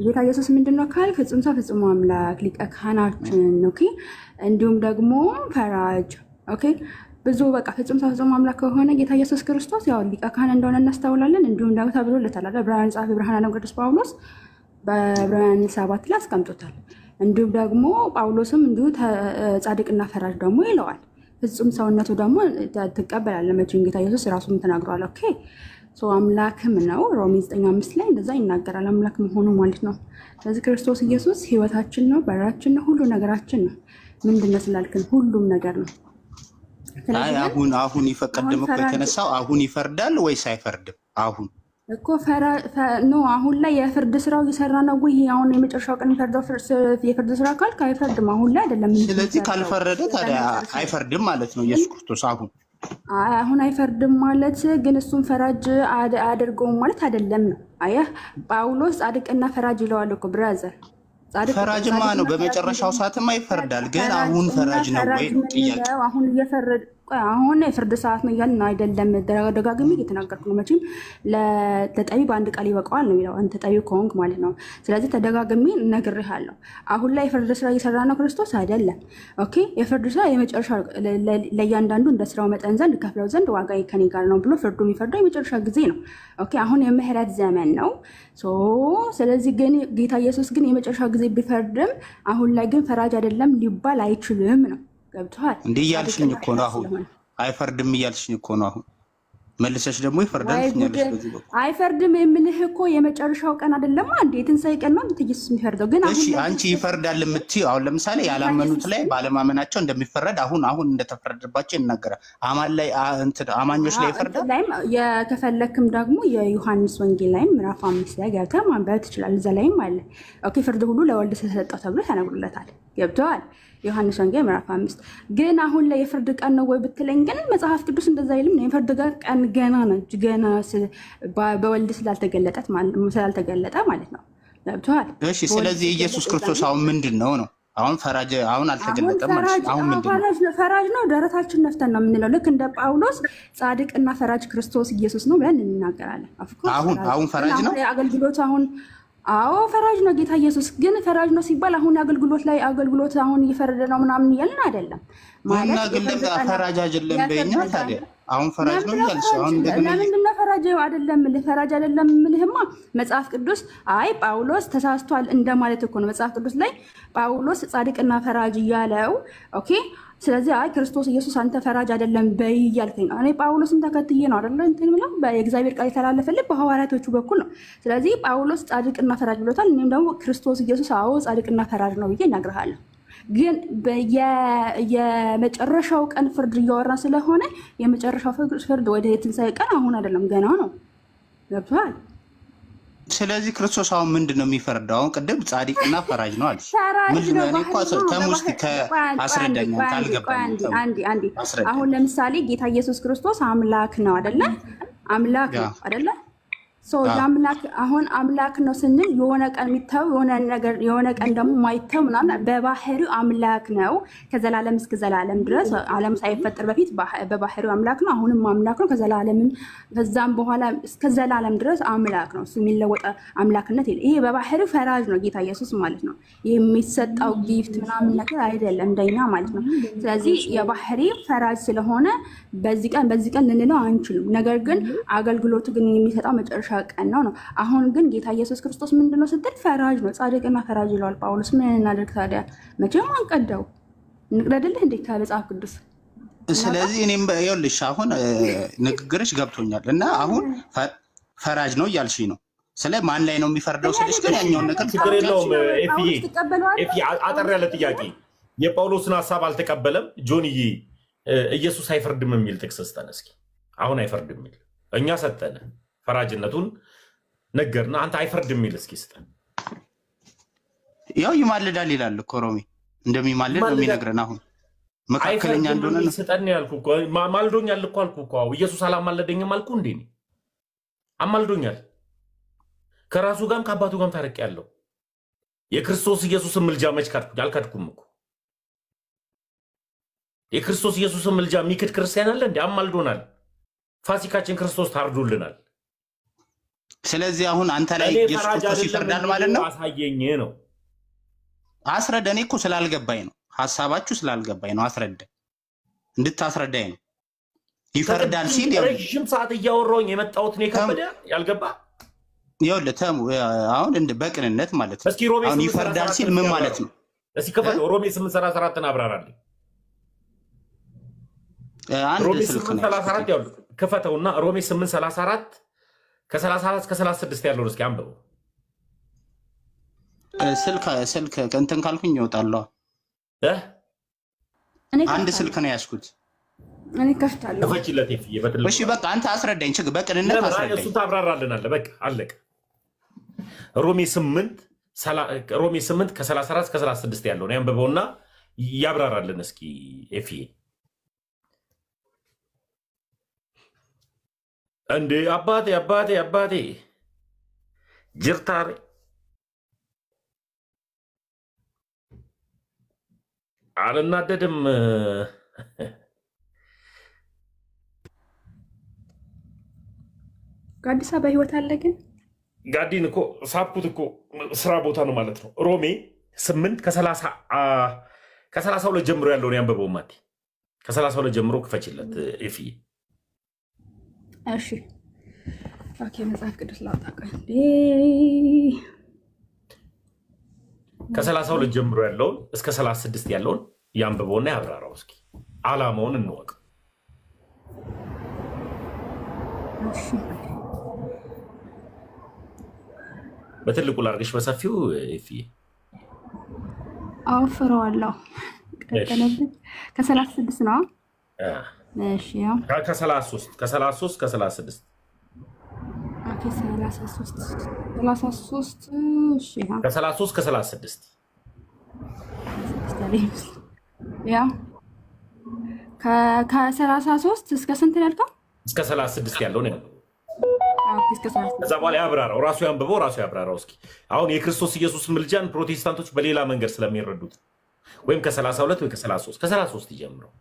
ጌታ ኢየሱስ ምንድነው ካል ፍጹም ሰው ፍጹም አምላክ ሊቀ ካህናችን ኦኬ እንዲሁም ደግሞ ፈራጅ ኦኬ ብዙ በቃ ፍጹም ሰው ፍጹም አምላክ ከሆነ ጌታ ኢየሱስ ክርስቶስ ያው ሊቀ ካህን እንደሆነ እናስተውላለን። እንዲሁም ደግሞ ተብሎለታል ዕብራውያን ጻፊ ብርሃነ ቅዱስ ጳውሎስ በዕብራውያን 7 ላይ አስቀምጦታል። እንዲሁም ደግሞ ጳውሎስም እንዲሁ ጻድቅና ፈራጅ ደግሞ ይለዋል። ፍጹም ሰውነቱ ደግሞ ትቀበላለህ መቼም ጌታ ኢየሱስ ራሱን ተናግሯል። ኦኬ ሶ አምላክም ነው ሮሜ 9:5 ላይ እንደዛ ይናገራል አምላክ መሆኑ ማለት ነው። ስለዚህ ክርስቶስ ኢየሱስ ህይወታችን ነው፣ በራችን ነው፣ ሁሉ ነገራችን ነው። ምንድነው ስላልከን ሁሉም ነገር ነው። አሁን ይፈቀድም እኮ የተነሳው አሁን ይፈርዳል ወይስ አይፈርድም? አሁን እኮ ኖ አሁን ላይ የፍርድ ስራው እየሰራ ነው ወይ? አሁን የመጨረሻው ቀን ፈርደው የፍርድ ስራ ካልክ አይፈርድም። አሁን ላይ አይደለም። ስለዚህ ካልፈረደ ታዲያ አይፈርድም ማለት ነው ኢየሱስ ክርስቶስ አሁን አይፈርድም ማለት ግን እሱም ፈራጅ አድርገው ማለት አይደለም ነው። አየህ ጳውሎስ ጻድቅና ፈራጅ ይለዋል እኮ ብራዘር። ፈራጅማ ነው በመጨረሻው ሰዓትም ይፈርዳል። ግን አሁን ፈራጅ ነው ወይ ጥያቄ? አሁን እየፈረደ አሁን የፍርድ ሰዓት ነው እያልን አይደለም። ደጋግሜ እየተናገርኩ ነው። መቼም ለጠቢብ አንድ ቃል ይበቃዋል ነው የሚለው አንተ ጠቢብ ከሆንክ ማለት ነው። ስለዚህ ተደጋግሜ ነግሬሃለሁ። አሁን ላይ የፍርድ ስራ እየሰራ ነው ክርስቶስ አይደለም። ኦኬ የፍርድ ስራ የመጨረሻ ለእያንዳንዱ እንደ ስራው መጠን ዘንድ ከፍለው ዘንድ ዋጋ ከኔ ጋር ነው ብሎ ፍርዱ የሚፈርደው የመጨረሻ ጊዜ ነው። ኦኬ አሁን የምህረት ዘመን ነው። ስለዚህ ግን ጌታ ኢየሱስ ግን የመጨረሻ ጊዜ ቢፈርድም አሁን ላይ ግን ፈራጅ አይደለም ሊባል አይችልም ነው። ገብቶሃል? እንዴ እያልሽኝ እኮ ነው። አሁን አይፈርድም እያልሽኝ እኮ ነው። አሁን መልሰሽ ደግሞ ይፈርዳል ትኛለሽ። አይፈርድም የምልህ እኮ የመጨረሻው ቀን አይደለም አንዴ የትንሣኤ ቀን ነው ኢየሱስ የሚፈርደው። ግን እሺ አንቺ ይፈርዳል የምትይው አሁን ለምሳሌ ያላመኑት ላይ ባለማመናቸው እንደሚፈረድ አሁን እንደተፈረደባቸው ይናገራል። አማኞች ላይ ይፈርዳል። ከፈለክም ደግሞ የዮሐንስ ወንጌል ላይ ምዕራፍ 5 ላይ ገብተህ ማንበብ ትችላለህ። እዛ ላይም አለ ኦኬ ፍርድ ሁሉ ለወልድ ተሰጠው ተብሎ ተነግሮለታል። ገብቶሃል? ዮሐንስ ወንጌል ምዕራፍ 5 ግን አሁን ላይ የፍርድ ቀን ነው ወይ ብትለኝ ግን መጽሐፍ ቅዱስ እንደዛ አይልም። የፍርድ ቀን ገና ነው ገና በወልድ ስላልተገለጠ ማለት ነው። ገብቶሃል? እሺ ስለዚህ ኢየሱስ ክርስቶስ አሁን ምንድነው ነው? አሁን ፈራጅ አሁን አልተገለጠም ማለት ነው። አሁን ምንድነው? ፈራጅ ነው። ደረታችን ነፍተን ነው የምንለው። ልክ እንደ ጳውሎስ ጻድቅና ፈራጅ ክርስቶስ ኢየሱስ ነው ብለን እንናገራለን። አሁን ፈራጅ ነው አገልግሎት አሁን አዎ ፈራጅ ነው ጌታ ኢየሱስ። ግን ፈራጅ ነው ሲባል አሁን አገልግሎት አሁን እየፈረደ ነው ምናምን እያልን አይደለም ማለት ግን ፈራጅ አይደለም በእኛ ታዲያ አሁን ፈራጅ ነው እያልሽ አሁን ለምንድን ነው ፈራጅ አይደለም ምልህማ መጽሐፍ ቅዱስ አይ ጳውሎስ ተሳስቷል እንደማለት እኮ ነው። መጽሐፍ ቅዱስ ላይ ጳውሎስ ጻድቅና ፈራጅ እያለው ኦኬ ስለዚህ አይ ክርስቶስ ኢየሱስ አንተ ፈራጅ አይደለም በይ እያልከኝ ነው። እኔ ጳውሎስን ተከትዬ ነው አይደል እንትን ብለው በእግዚአብሔር ቃል የተላለፈልህ በሐዋርያቶቹ በኩል ነው። ስለዚህ ጳውሎስ ጻድቅና ፈራጅ ብሎታል። እኔም ደግሞ ክርስቶስ ኢየሱስ አዎ ጻድቅና ፈራጅ ነው ብዬ እነግርሃለሁ። ግን የመጨረሻው ቀን ፍርድ እያወራን ስለሆነ የመጨረሻው ፍርድ ወደ የትንሣኤ ቀን አሁን አይደለም ገና ነው። ገብቶሃል? ስለዚህ ክርስቶስ አሁን ምንድነው የሚፈርደው? አሁን ቅድም ጻድቅና ፈራጅ ነው አልሽ። ምንድነው? እኔ እኮ ተሙስቲ ከአስረዳኛ ካልገባኝ አሁን ለምሳሌ ጌታ ኢየሱስ ክርስቶስ አምላክ ነው አይደለ? አምላክ ነው አይደለ? የአምላክ አሁን አምላክ ነው ስንል የሆነ ቀን የሚታው የሆነ ቀን ደግሞ ማይታው ምናምን በባህሪው አምላክ ነው ከዘላለም እስከ ዘላለም ድረስ ዓለም ሳይፈጠር በፊት በባህሪው አምላክ ነው። አሁንም አምላክ ነው ከዘላለምም ከዛም በኋላ እስከ ዘላለም ድረስ አምላክ ነው። እሱ የሚለወጥ አምላክነት የለም። ይሄ በባህሪው ፈራጅ ነው ጌታ ኢየሱስ ማለት ነው። የሚሰጣው ጊፍት ምናምን ነገር አይደለም እንደኛ ማለት ነው። ስለዚህ የባህሪ ፈራጅ ስለሆነ በዚህ ቀን ልንለው አንችልም። ነገር ግን አገልግሎቱ ግን የሚሰጣው መጨረሻ ቀን ነው። አሁን ግን ጌታ ኢየሱስ ክርስቶስ ምንድነው ስትል ፈራጅ ነው። ጻድቅና ፈራጅ ይለዋል ጳውሎስ። ምን እናድርግ ታዲያ? መቼም አንቀደው እንቅደድልህ እንዴ ከመጽሐፍ ቅዱስ። ስለዚህ እኔም ይኸውልሽ አሁን ንግግርሽ ገብቶኛል እና አሁን ፈራጅ ነው እያልሽ ነው። ስለ ማን ላይ ነው የሚፈርደው ስልሽ ግን ያኛውን ነገር ችግር የለውም። ኤፍዬ አጠር ያለ ጥያቄ የጳውሎስን ሀሳብ አልተቀበለም ጆንዬ። ኢየሱስ አይፈርድም የሚል ጥቅስ ስጠን እስኪ። አሁን አይፈርድም የሚል እኛ ሰጠን ፈራጅነቱን ነገርና አንተ አይፈርድም የሚል እስኪ ስጠን። ያው ይማልዳል ይላል እኮ ሮሚ እንደሚማልድ ነው የሚነግረን። አሁን መካከለኛ እንደሆነ ነው ስጠን ያልኩ እኮ ማልዶኛል እኮ አልኩ እኮ። ኢየሱስ አላማለደኝም አልኩ እንዴ? አማልዶኛል። ከራሱ ጋርም ከአባቱ ጋርም ታረቂያለሁ። የክርስቶስ ኢየሱስን ምልጃ መች ካድኩ? አልካድኩም እኮ። የክርስቶስ ኢየሱስን ምልጃ የሚክድ ክርስቲያን አለ እንዴ? አማልዶናል። ፋሲካችን ክርስቶስ ታርዶልናል። ስለዚህ አሁን አንተ ላይ ኢየሱስ ክርስቶስ ይፈርዳል ማለት ነው። አሳየኝ ነው አስረዳ። እኔ እኮ ስላልገባኝ ነው፣ ሐሳባችሁ ስላልገባኝ ነው። አስረዳ፣ እንድታስረዳኝ ነው። ይፈርዳል ሲል ረጅም ሰዓት እያወራሁኝ የመጣሁት ነው የከበደ ያልገባ ይኸውልህ ተሙ፣ አሁን እንደ በቅንነት ማለት ነው። አሁን ይፈርዳል ሲል ምን ማለት ነው? እስኪ ከፈተው ሮሜ 8:34 አብራራልኝ። አንድ ስልክ ነው 34 ያለው ከፈተውና ሮሜ 8:34 ከ34 እስከ 36 ያለውን እስኪ አንብበው። ስልክ እንትን ካልኩኝ ይወጣለሁ። አንድ ስልክ ነው ያዝኩት። እኔ ከፍታለሁ። ከፈችለት ይፍዬ በትልቁ። እሺ በቃ አንተ አስረዳኝ፣ ችግር በቅንነት አስረዳኝ። እሱ ታብራራልናለህ። በቃ አለቀ። ሮሜ 8 ከ34 እስከ 36 ያለውን ያንብበውና ያብራራልን እስኪ ይፍዬ። እንዴ አባቴ ጅርታሪ አልናደድም። ጋዲሳ በህይወት አለ ግን ጋዲን እኮ ሳብኩት እኮ ስራ ቦታ ነው ማለት ነው። ሮሜ 8 ከ32 ጀምሮ ያለውን ያንብበው ማቲ። ከ32 ጀምሮ ክፈችለት ኤፍዬ። እሺ ኦኬ። መጽሐፍ ቅዱስ ላውጣ። ከ32 ጀምሮ ያለውን እስከ 36 ያለውን ያንብበውና ያብራራው እስኪ። ዓላማውን እንወቅ። በትልቁ ላርግሽ በሰፊው ኤፍዬ አወፍረዋለሁ። ቀጠለብኝ። ከ36 ነው። እሺ ያው ከ33 ከ36 ኦኬ 33 እሺ ያው ከ33 ከ36 ያው ከ33 እስከ ስንት ያልከው? እስከ 36 ያለው ነው። ከዛ በኋላ ያብራራው፣ ራሱ ያንብበው፣ ራሱ ያብራራው እስኪ። አሁን የክርስቶስ ኢየሱስ ምልጃን ፕሮቴስታንቶች በሌላ መንገድ ስለሚረዱት ወይም ከ32 ወይ ከ33 ይጀምረው።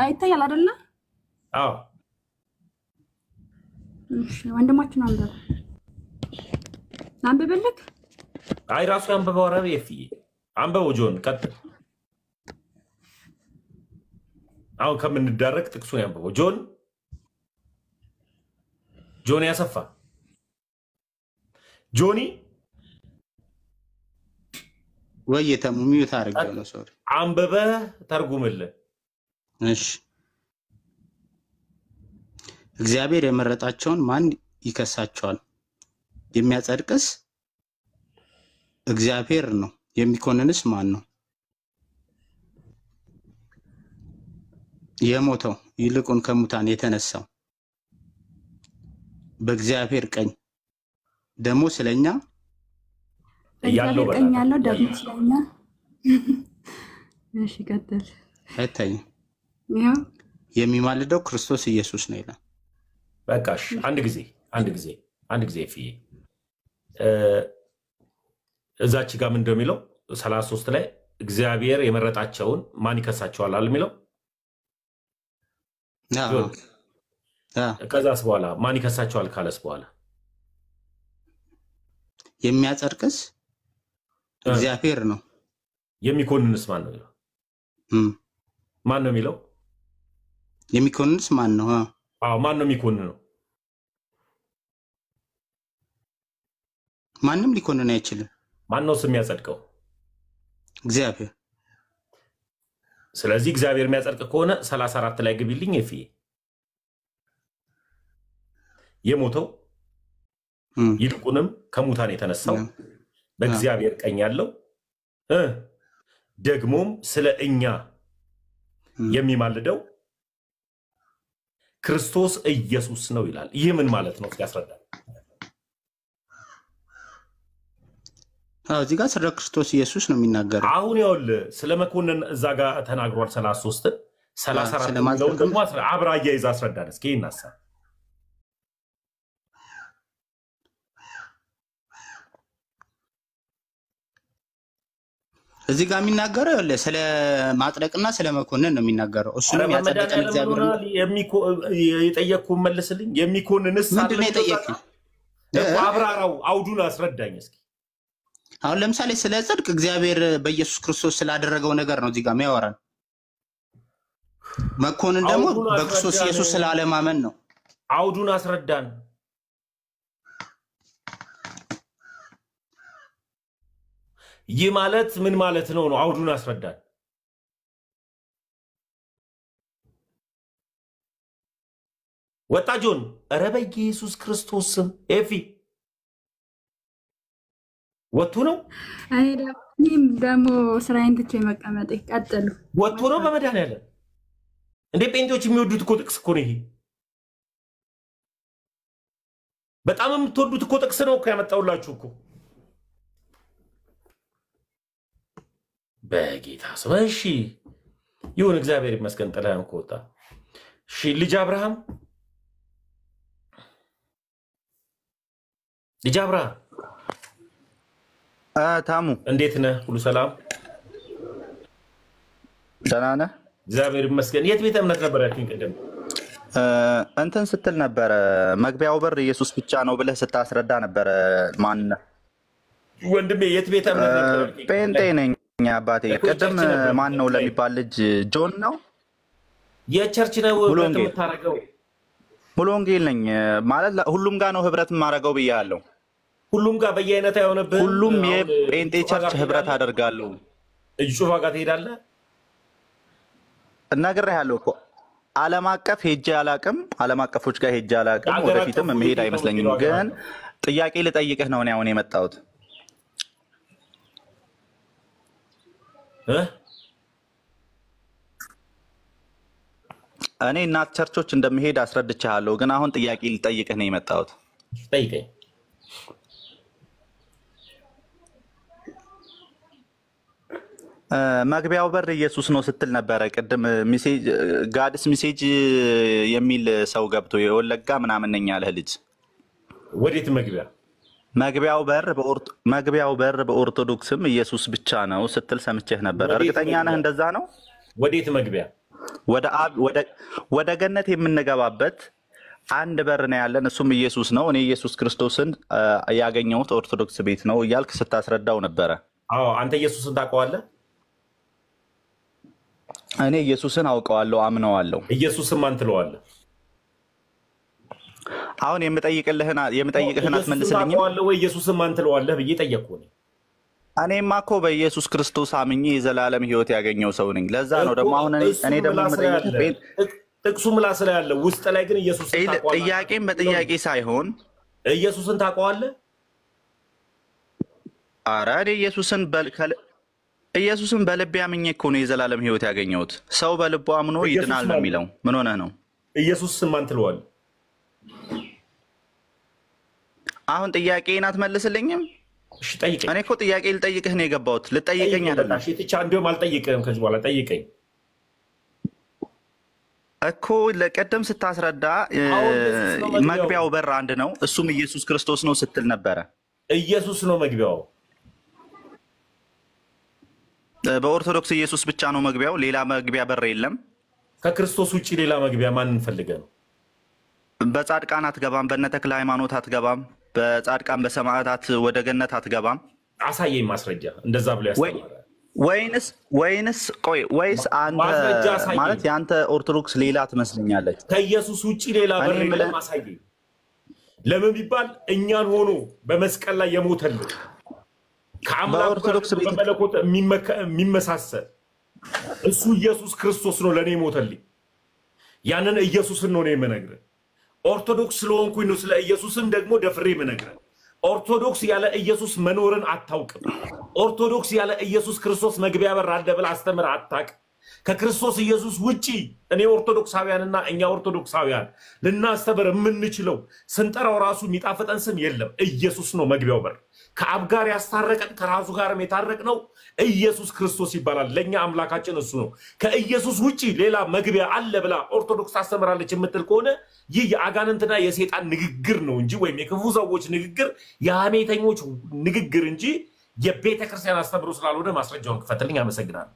ይታያል አይደለ? አዎ እሺ ወንድማችን አንብብልክ። አይ ራሱ ያንብበው። አረብ የፍዬ አንብበው። ጆን ቀጥል። አሁን ከምንዳረቅ ጥቅሱን ያንብበው። ጆኒ ያሰፋ ጆኒ ወይ የተሙሚው ታረጋው ነው። ሶሪ አንብበ ተርጉምልን። እሺ እግዚአብሔር የመረጣቸውን ማን ይከሳቸዋል? የሚያጸድቅስ እግዚአብሔር ነው። የሚኮንንስ ማን ነው? የሞተው ይልቁን ከሙታን የተነሳው በእግዚአብሔር ቀኝ ደግሞ ስለኛ ያለው ደግሞ ስለኛ። እሺ ቀጥል። አይታይም። የሚማልደው ክርስቶስ ኢየሱስ ነው ይላል። በቃሽ። አንድ ጊዜ ፍዬ እዛች ጋር ምን እንደሚለው 33 ላይ እግዚአብሔር የመረጣቸውን ማን ይከሳቸዋል አለ የሚለው። ከዛስ በኋላ ማን ይከሳቸዋል ካለስ በኋላ የሚያጸድቅስ እግዚአብሔር ነው። የሚኮንንስ ማን ነው የሚለው? ማን ነው የሚለው? የሚኮንንስ ማን ነው? አዎ ማን ነው የሚኮንነው? ማንም ሊኮንን አይችልም። ማን ነው የሚያጸድቀው? እግዚአብሔር። ስለዚህ እግዚአብሔር የሚያጸድቅ ከሆነ 34 ላይ ግቢልኝ ኤፍዬ። የሞተው ይልቁንም ከሙታን የተነሳው በእግዚአብሔር ቀኝ ያለው ደግሞም ስለ እኛ የሚማልደው ክርስቶስ ኢየሱስ ነው ይላል። ይህ ምን ማለት ነው? ያስረዳል። እዚህ ጋር ስለ ክርስቶስ ኢየሱስ ነው የሚናገረው። አሁን ይኸውልህ ስለ መኮንን እዛ ጋር ተናግሯል። 33 34 ደግሞ አብራ አያይዛ አስረዳን እስኪ ይናሳ። እዚህ ጋር የሚናገረው ስለ ማጥለቅና ስለ መኮንን ነው የሚናገረው። እሱንም ያጸደቀን እግዚአብሔር ነው። የጠየቅኩህን መልስልኝ። የሚኮንንስ ምንድን ነው የጠየቅኝ? አብራራው፣ አውዱን አስረዳኝ እስኪ። አሁን ለምሳሌ ስለ ጽድቅ እግዚአብሔር በኢየሱስ ክርስቶስ ስላደረገው ነገር ነው እዚህ ጋር የሚያወራን። መኮንን ደግሞ በክርስቶስ ኢየሱስ ስላለማመን ነው። አውዱን አስረዳን። ይህ ማለት ምን ማለት ነው? አውዱን አስረዳን። ወጣ ጆን። ኧረ በኢየሱስ ክርስቶስ ስም ኤፊ ወጥቶ ነው። እኔም ደግሞ ስራዬን ትቼ መቀመጥ ይቀጥሉ። ወጥቶ ነው በመድኃኒዓለም እንዴ! ጴንጤዎች የሚወዱት እኮ ጥቅስ እኮ ነው ይሄ። በጣም የምትወዱት እኮ ጥቅስ ነው እኮ ያመጣውላችሁ እኮ። በጌታ ስም እሺ ይሁን፣ እግዚአብሔር ይመስገን። ጥላም ከወጣ እሺ። ልጅ አብርሃም ታሙ እንዴት ነህ? ሁሉ ሰላም? ደህና ነህ? እግዚአብሔር ይመስገን። የት ቤተ እምነት ነበር ያልከኝ ቅድም? እንትን ስትል ነበረ መግቢያው በር ኢየሱስ ብቻ ነው ብለህ ስታስረዳ ነበረ። ማን ወንድሜ? የት ቤተ እምነት ነበር ያልከኝ? ጴንጤ ነኝ አባቴ። ቅድም ማን ነው ለሚባል ልጅ ጆን ነው የቸርች ነው ህብረት የምታረገው? ሙሉ ወንጌል ነኝ ማለት ሁሉም ጋር ነው ህብረት የማረገው ብያለሁ። ሁሉም ጋር በየአይነት አይሆንብህ። ሁሉም የጴንጤ ቸርች ህብረት አደርጋለሁ። እጁፋ ጋር ትሄዳለህ? እነግርሃለሁ እኮ ዓለም አቀፍ ሄጄ አላቅም። ዓለም አቀፎች ጋር ሄጄ አላቅም። ወደፊትም መሄድ አይመስለኝም። ግን ጥያቄ ልጠይቅህ ነው እኔ አሁን የመጣሁት። እኔ እናት ቸርቾች እንደምሄድ አስረድቻለሁ። ግን አሁን ጥያቄ ልጠይቅህ ነው የመጣሁት። ጠይቀኝ። መግቢያው በር ኢየሱስ ነው ስትል ነበረ ቅድም። ሜሴጅ ጋድስ ሜሴጅ የሚል ሰው ገብቶ የወለጋ ምናምን ነኝ ያለህ ልጅ ወዴት መግቢያ? መግቢያው በር በኦርቶዶክስም ኢየሱስ ብቻ ነው ስትል ሰምቼህ ነበር። እርግጠኛ ነህ እንደዛ ነው? ወዴት መግቢያ? ወደ ገነት የምንገባበት አንድ በር ነው ያለን፣ እሱም ኢየሱስ ነው። እኔ ኢየሱስ ክርስቶስን ያገኘሁት ኦርቶዶክስ ቤት ነው እያልክ ስታስረዳው ነበረ። አዎ፣ አንተ ኢየሱስን ታውቀዋለህ? እኔ ኢየሱስን አውቀዋለሁ፣ አምነዋለሁ። ኢየሱስን ማን ትለዋለህ? አሁን የምጠይቅህን አትመልስልኝም? ወይ ኢየሱስን ማን ትለዋለህ ብዬ ጠየቅኩህ። እኔማ እኮ በኢየሱስ ክርስቶስ አምኜ የዘላለም ሕይወት ያገኘው ሰው ነኝ። ለዛ ነው ደግሞ አሁን እኔ ደግሞ ጥቅሱ ምላስ ላይ ያለ ውስጥ ላይ ግን ኢየሱስን ታውቀዋለህ? ጥያቄም በጥያቄ ሳይሆን ኢየሱስን ታውቀዋለህ? ኧረ እኔ ኢየሱስን በልቤ አምኜ እኮ ነው የዘላለም ሕይወት ያገኘሁት። ሰው በልቡ አምኖ ይድናል ነው የሚለው። ምን ሆነህ ነው? ኢየሱስን ማን ትለዋለህ? አሁን ጥያቄን አትመልስልኝም? እሺ ጠይቀኝ። እኔ እኮ ጥያቄ ልጠይቅህ ነው የገባሁት። ልጠይቀኝ አይደለም? እሺ ትቻ እንዲሁም አልጠይቅህም። ከዚህ በኋላ ጠይቀኝ እኮ። ለቀደም ስታስረዳ መግቢያው በር አንድ ነው፣ እሱም ኢየሱስ ክርስቶስ ነው ስትል ነበረ። ኢየሱስ ነው መግቢያው። በኦርቶዶክስ ኢየሱስ ብቻ ነው መግቢያው፣ ሌላ መግቢያ በር የለም። ከክርስቶስ ውጭ ሌላ መግቢያ ማንን ፈልገህ ነው? በጻድቃን አትገባም፣ በእነ ተክለ ሃይማኖት አትገባም፣ በጻድቃን በሰማዕታት ወደ ገነት አትገባም። አሳየኝ ማስረጃ እንደዛ ብሎ ያስተማረ። ወይስ አንተ ማለት የአንተ ኦርቶዶክስ ሌላ ትመስለኛለች። ከኢየሱስ ውጭ ሌላ በር የለም። አሳየኝ። ለምን ቢባል እኛን ሆኖ በመስቀል ላይ የሞተልን ከአምላክ በመለኮት የሚመሳሰል እሱ ኢየሱስ ክርስቶስ ነው ለእኔ ሞተልኝ። ያንን ኢየሱስን ነው የምነግርህ። ኦርቶዶክስ ስለሆንኩኝ ነው ስለ ኢየሱስም ደግሞ ደፍሬ የምነግርህ። ኦርቶዶክስ ያለ ኢየሱስ መኖርን አታውቅም። ኦርቶዶክስ ያለ ኢየሱስ ክርስቶስ መግቢያ በር አለ ብለህ አስተምረህ አታውቅም። ከክርስቶስ ኢየሱስ ውጪ እኔ ኦርቶዶክሳውያንና እኛ ኦርቶዶክሳውያን ልናስተምር የምንችለው ስንጠራው ራሱ የሚጣፍጠን ስም የለም። ኢየሱስ ነው መግቢያው በር። ከአብ ጋር ያስታረቀን ከራሱ ጋርም የታረቅነው ኢየሱስ ክርስቶስ ይባላል። ለእኛ አምላካችን እሱ ነው። ከኢየሱስ ውጪ ሌላ መግቢያ አለ ብላ ኦርቶዶክስ ታስተምራለች የምትል ከሆነ ይህ የአጋንንትና የሴጣን ንግግር ነው እንጂ ወይም የክፉ ሰዎች ንግግር፣ የሐሜተኞች ንግግር እንጂ የቤተ ክርስቲያን አስተምሮ ስላልሆነ ማስረጃውን ክፈትልኝ። አመሰግናለሁ።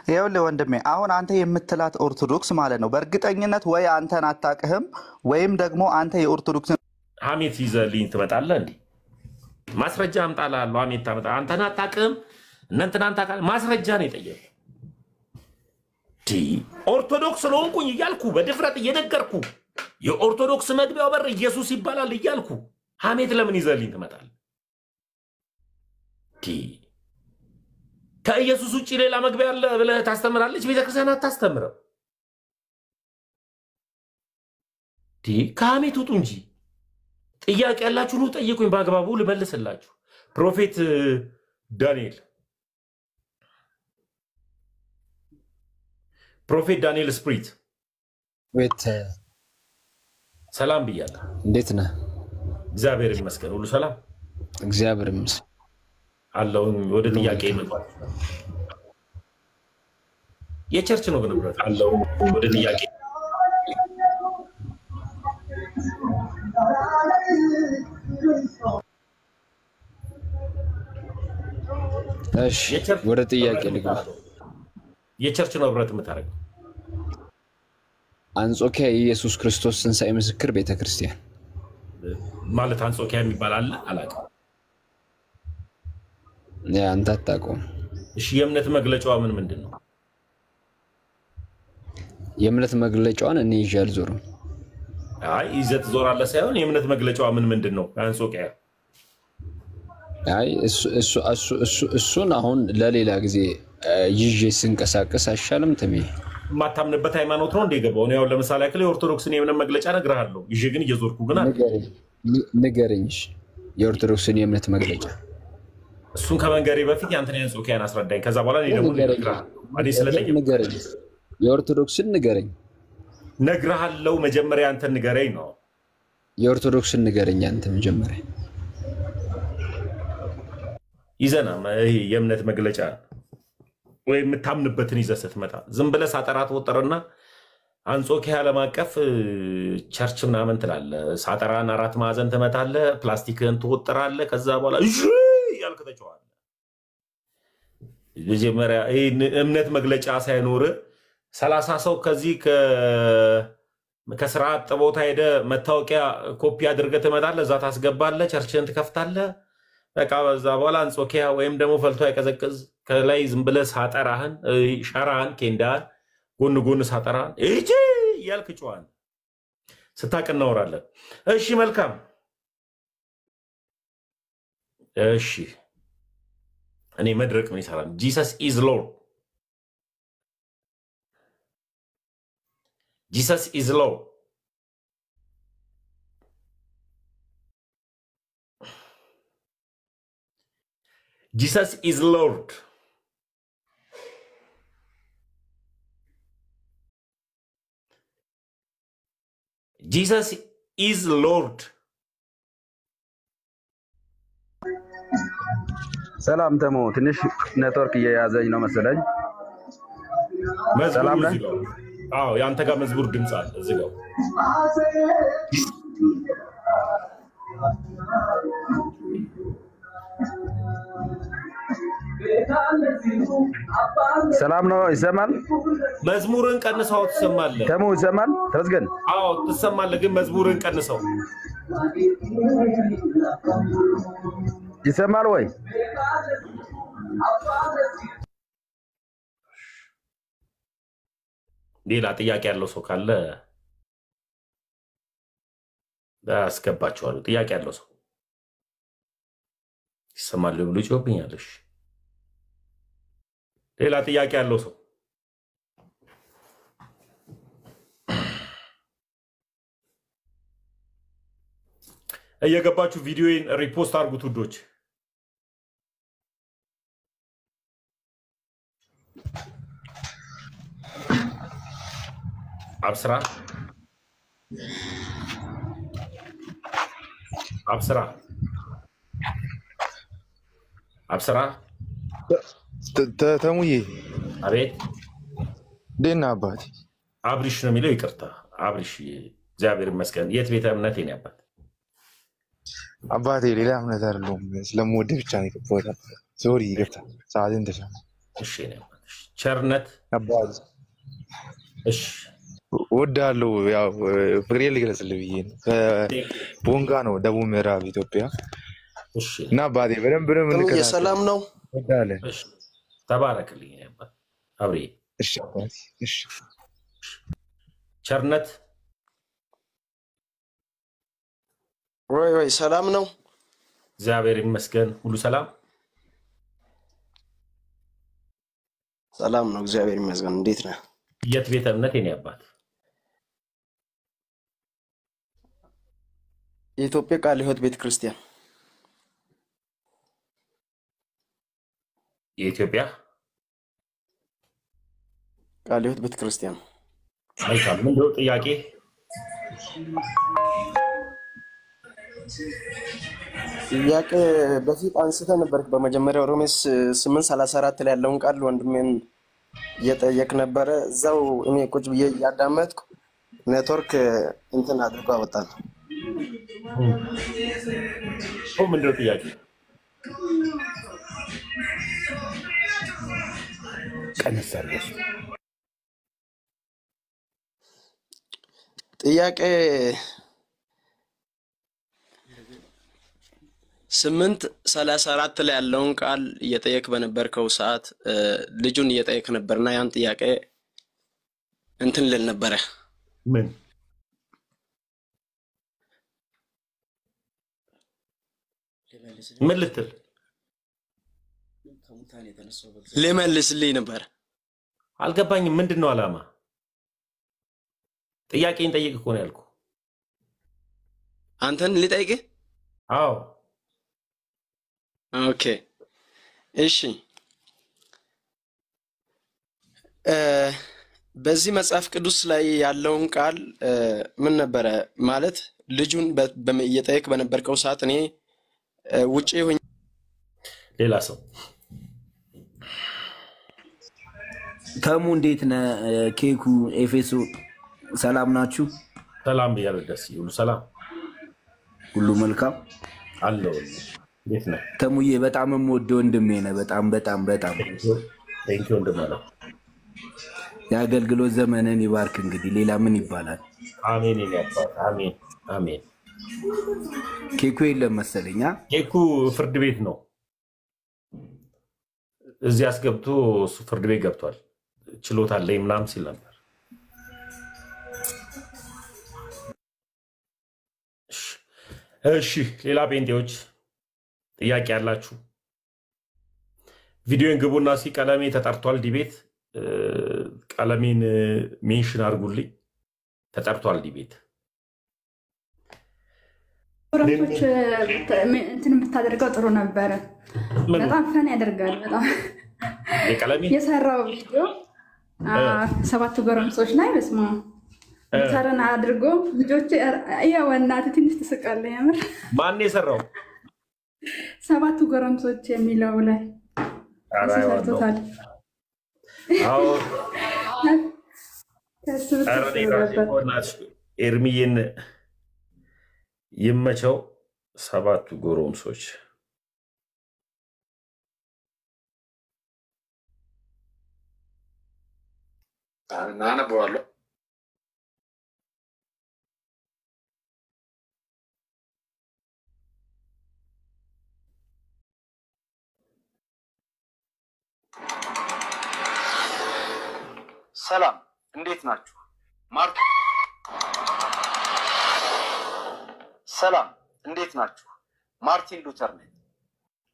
ይኸውልህ ወንድሜ አሁን አንተ የምትላት ኦርቶዶክስ ማለት ነው በእርግጠኝነት ወይ አንተን አታውቅህም ወይም ደግሞ አንተ የኦርቶዶክስ ሐሜት ይዘህልኝ ትመጣለህ እንዴ? ማስረጃ አምጣልሃለሁ። ሐሜት ታመጣ አንተን አታውቅህም እናንተን ታውቃለህ። ማስረጃ ነው የጠየቁ ኦርቶዶክስ ስለሆንኩኝ እያልኩ በድፍረት እየነገርኩ የኦርቶዶክስ መግቢያው በር ኢየሱስ ይባላል እያልኩ ሐሜት ለምን ይዘህልኝ ትመጣለህ? ከኢየሱስ ውጭ ሌላ መግቢያ አለ ብለህ ታስተምራለች ቤተክርስቲያን? አታስተምረው። ከሐሜት ውጡ እንጂ ጥያቄ ያላችሁ ነው ጠይቁኝ፣ በአግባቡ ልመልስላችሁ። ፕሮፌት ዳንኤል ስፕሪት ቤት ሰላም ብያለሁ። እንዴት ነህ? እግዚአብሔር ይመስገን፣ ሁሉ ሰላም እግዚአብሔር ይመስገን አለው። ወደ ጥያቄ ይመጣል። የቸርች ነው ግንብረት አለው። ወደ ጥያቄ እሺ፣ ወደ ጥያቄ ልግባ። የቸርች ነው ህብረት የምታደርገው? አንጾኪያ የኢየሱስ ክርስቶስ ትንሣኤ ምስክር ቤተክርስቲያን ማለት አንጾኪያ የሚባል አለ? አላውቅም። አንተ አታውቀውም? እሺ፣ የእምነት መግለጫዋ ምንድን ነው? የእምነት መግለጫዋን እኔ ይዤ አልዞርም። አይ ይዘህ ትዞራለህ ሳይሆን የእምነት መግለጫዋ ምንድን ነው? አንጾኪያ አይ እሱን አሁን ለሌላ ጊዜ ይዤ ስንቀሳቀስ አይሻልም? ትሜ የማታምንበት ሃይማኖት ነው እንደገባው ነው። ያው ለምሳሌ ያክል የኦርቶዶክስን የእምነት መግለጫ እነግርሃለሁ። ይዤ ግን እየዞርኩ ግን ንገረኝ። የኦርቶዶክስን የእምነት መግለጫ እሱን ከመንገሬ በፊት ያንተን አንጾኪያን አስረዳኝ። ከዛ በኋላ እኔ ደግሞ ንገረኝ። የኦርቶዶክስን ንገረኝ። ነግርሃለሁ። መጀመሪያ አንተን ንገረኝ ነው። የኦርቶዶክስን ንገረኝ አንተ መጀመሪያ። ይዘና ይሄ የእምነት መግለጫ ወይ የምታምንበትን ይዘህ ስትመጣ ዝም ብለህ ሳጠራት ወጠረና አንጾኪያ ዓለም አቀፍ ቸርች ምናምን ትላለህ። ሳጠራን 4 ማዕዘን ትመታለህ፣ ፕላስቲክህን ትወጥራለህ። ከዛ በኋላ እሺ ያልክ ተጨዋለህ። መጀመሪያ እምነት መግለጫ ሳይኖር 30 ሰው ከዚህ ከስራ አጥ ቦታ ሄደህ መታወቂያ ኮፒ አድርገህ ትመጣለህ። እዛ ታስገባለህ፣ ቸርችህን ትከፍታለህ። በቃ በዛ በኋላ አንጾኪያ ወይም ደግሞ ፈልቶ አይቀዘቅዝ ከላይ ዝም ብለህ ሳጠራህን ሸራህን ኬንዳህን ጎን ጎን ሳጠራህን እጂ እያልክ ጨዋን ስታቅ እናወራለን። እሺ መልካም። እሺ እኔ መድረቅ ምን ይሰራል? ጂሰስ ኢዝ ሎርድ። ጂሰስ ኢዝ ሎርድ። Jesus is Lord. Jesus is Lord. ሰላም ተሞ፣ ትንሽ ኔትወርክ እየያዘኝ ነው መሰለኝ። ሰላም ነህ? አዎ፣ ያንተ ጋር መዝሙር ድምጽ አለ እዚህ ጋር። ሰላም ነው? ይሰማል? መዝሙርን ቀንሰው ትሰማለህ? ተሙ ይሰማል? ተመስገን። አዎ ትሰማለህ፣ ግን መዝሙርን ቀንሰው። ይሰማል ወይ? ሌላ ጥያቄ ያለው ሰው ካለ አስገባችኋለሁ። ጥያቄ ያለው ሰው ይሰማል ብሎ ይጮህብኛለሽ። ሌላ ጥያቄ ያለው ሰው እየገባችሁ ቪዲዮን ሪፖስት አድርጉት ውዶች። አብስራ አብስራ አብስራ ተሙዬ። አቤት። ደህና አባቴ። አብሪሽ ነው የሚለው። ይቅርታ አብሪሽ። እግዚአብሔር ይመስገን። የት ቤተ እምነት ነው አባት? አባቴ ሌላ እምነት አይደለሁም። ስለምወድ ብቻ ነው የገባሁት። ሶሪ ይቅርታ፣ ሰዓትን ተሻለ። እሺ ነው ቸርነት አባቴ እሺ እወድሃለሁ። ያው ፍቅሬን ልግለጽልህ ብዬ ነው። ቦንጋ ነው ደቡብ ምዕራብ ኢትዮጵያ እና አባቴ በደንብ ነው የምንከታተለው። የሰላም ነው። እወድሃለሁ። ተባረክልኝ አባት አብሬ። እሺ አባቴ እሺ። ቸርነት ወይ ሰላም ነው። እግዚአብሔር ይመስገን ሁሉ ሰላም ሰላም ነው። እግዚአብሔር ይመስገን። እንዴት ነህ? የት ቤተ እምነት የኔ አባት? የኢትዮጵያ ቃለ ሕይወት ቤተክርስቲያን። የኢትዮጵያ ቃለ ሕይወት ቤተክርስቲያን። መልካም። ምንድነው ጥያቄ? ጥያቄ በፊት አንስተህ ነበር። በመጀመሪያው ሮሜ 8:34 ላይ ያለውን ቃል ወንድሜን እየጠየቅ ነበረ። እዛው እኔ ቁጭ ብዬ እያዳመጥኩ ኔትወርክ እንትን አድርጎ አወጣል። ምንድነው ጥያቄ? ቀንሰርስ ጥያቄ 8:34 ላይ ያለውን ቃል እየጠየቅ በነበርከው ሰዓት ልጁን እየጠየቅ ነበርና ያን ጥያቄ እንትን ልል ነበረ። ምን ልትል ልመልስልኝ ነበር። አልገባኝም። ምንድን ነው ዓላማ? ጥያቄን ጠይቅ እኮ ነው ያልኩህ። አንተን ልጠይቅህ? አዎ ኦኬ እሺ። በዚህ መጽሐፍ ቅዱስ ላይ ያለውን ቃል ምን ነበረ ማለት? ልጁን እየጠየቅ በነበርከው ሰዓት እኔ ውጪ ሆኜ ሌላ ሰው ተሙ እንዴት ነህ? ኬኩ ኤፌሶ ሰላም ናችሁ? ሰላም ብያለሁ። ደስ ይሁን። ሰላም ሁሉ መልካም አለው። እንዴት ነህ ተሙዬ? በጣም የምወደው ወንድሜ ነህ። በጣም በጣም በጣም ቴንክ ዩ ወንድሜ ነው። የአገልግሎት ዘመንን ይባርክ። እንግዲህ ሌላ ምን ይባላል? አሜን ይባርክ። አሜን አሜን። ኬኩ የለም መሰለኝ። ኬኩ ፍርድ ቤት ነው። እዚህ አስገብቶ እሱ ፍርድ ቤት ገብቷል። ችሎታ አለኝ ምናምን ሲል ነበር። እሺ ሌላ ጴንጤዎች ጥያቄ ያላችሁ ቪዲዮን ግቡና ቀለሜ ተጠርቷል። ዲቤት ቀለሜን ሜንሽን አድርጉልኝ። ተጠርቷል ዲቤት። ፕሮቶች እንትን ብታደርገው ጥሩ ነበረ። በጣም ፈን ያደርጋል። በጣም የሰራው ቪዲዮ 7 ጎረምሶች ላይ በስማ ተረና አድርጎ ልጆች ያው እናት ትንሽ ትስቃለህ። ያምር ማን የሰራው? 7 ጎረምሶች የሚለው ላይ ሰርቶታል። አዎ ኤርሚዬን ይመቸው። 7 ጎረምሶች አነበዋለሁ። ሰላም እንዴት ናችሁ? ሰላም እንዴት ናችሁ? ማርቲን ሉተር ነኝ።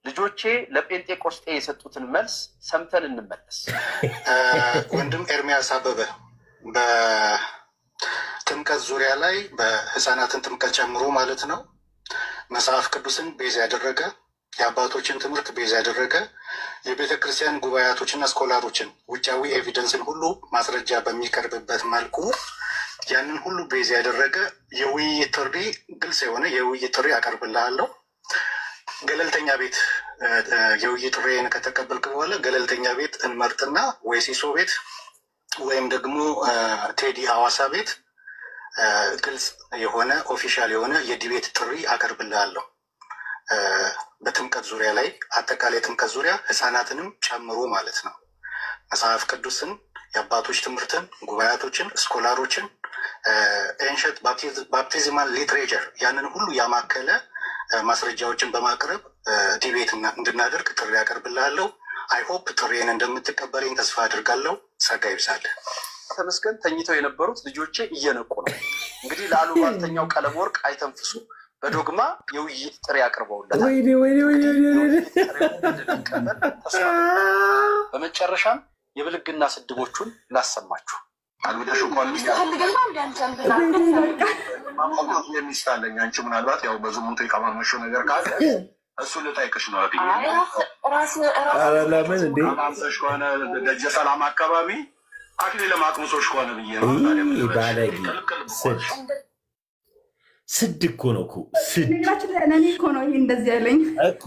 ልጆቼ ለጴንጤቆስጤ የሰጡትን መልስ ሰምተን እንመለስ። ወንድም ኤርሚያስ አበበ በጥምቀት ዙሪያ ላይ በህፃናትን ጥምቀት ጨምሮ ማለት ነው መጽሐፍ ቅዱስን ቤዝ ያደረገ የአባቶችን ትምህርት ቤዝ ያደረገ የቤተ ክርስቲያን ጉባኤያቶችና ስኮላሮችን ውጫዊ ኤቪደንስን ሁሉ ማስረጃ በሚቀርብበት መልኩ ያንን ሁሉ ቤዝ ያደረገ የውይይት ጥሪ፣ ግልጽ የሆነ የውይይት ጥሪ አቀርብልሃለሁ። ገለልተኛ ቤት የውይይት ጥሪን ከተቀበልክ በኋላ ገለልተኛ ቤት እንመርጥና ወይ ሲሶ ቤት ወይም ደግሞ ቴዲ ሐዋሳ ቤት ግልጽ የሆነ ኦፊሻል የሆነ የዲቤት ጥሪ አቀርብልሃለሁ። በጥምቀት ዙሪያ ላይ አጠቃላይ ጥምቀት ዙሪያ ህፃናትንም ጨምሮ ማለት ነው መጽሐፍ ቅዱስን የአባቶች ትምህርትን ጉባኤቶችን ስኮላሮችን ኤንሸንት ባፕቲዝማል ሊትሬቸር ያንን ሁሉ ያማከለ ማስረጃዎችን በማቅረብ ዲቤት እንድናደርግ ጥሪ ያቀርብልሃለሁ። አይሆፕ ጥሪን እንደምትቀበለኝ ተስፋ አድርጋለሁ። ጸጋ ይብዛልህ። ተመስገን። ተኝተው የነበሩት ልጆቼ እየነቁ ነው። እንግዲህ ለአሉ ባልተኛው ቀለም ወርቅ አይተንፍሱ በዶግማ የውይይት ጥሪ አቅርበውለታል። በመጨረሻም የብልግና ስድቦቹን ላሰማችሁ። አልወደሹ የሚስታለኝ አንቺ ምናልባት ያው በዝሙቱ የቀማመሽው ነገር ካለ እሱ ልጠይቅሽ ነው። ለምን እንዴ ሆነ ደጀ ሰላም አካባቢ አክሊለ ማቅሙሶች ሆነ ብዬ ነው። ባለጌ ስድ እኮ ነው እኮ ስድ እኔ እኮ ነው ይሄ እንደዚህ ያለኝ እኮ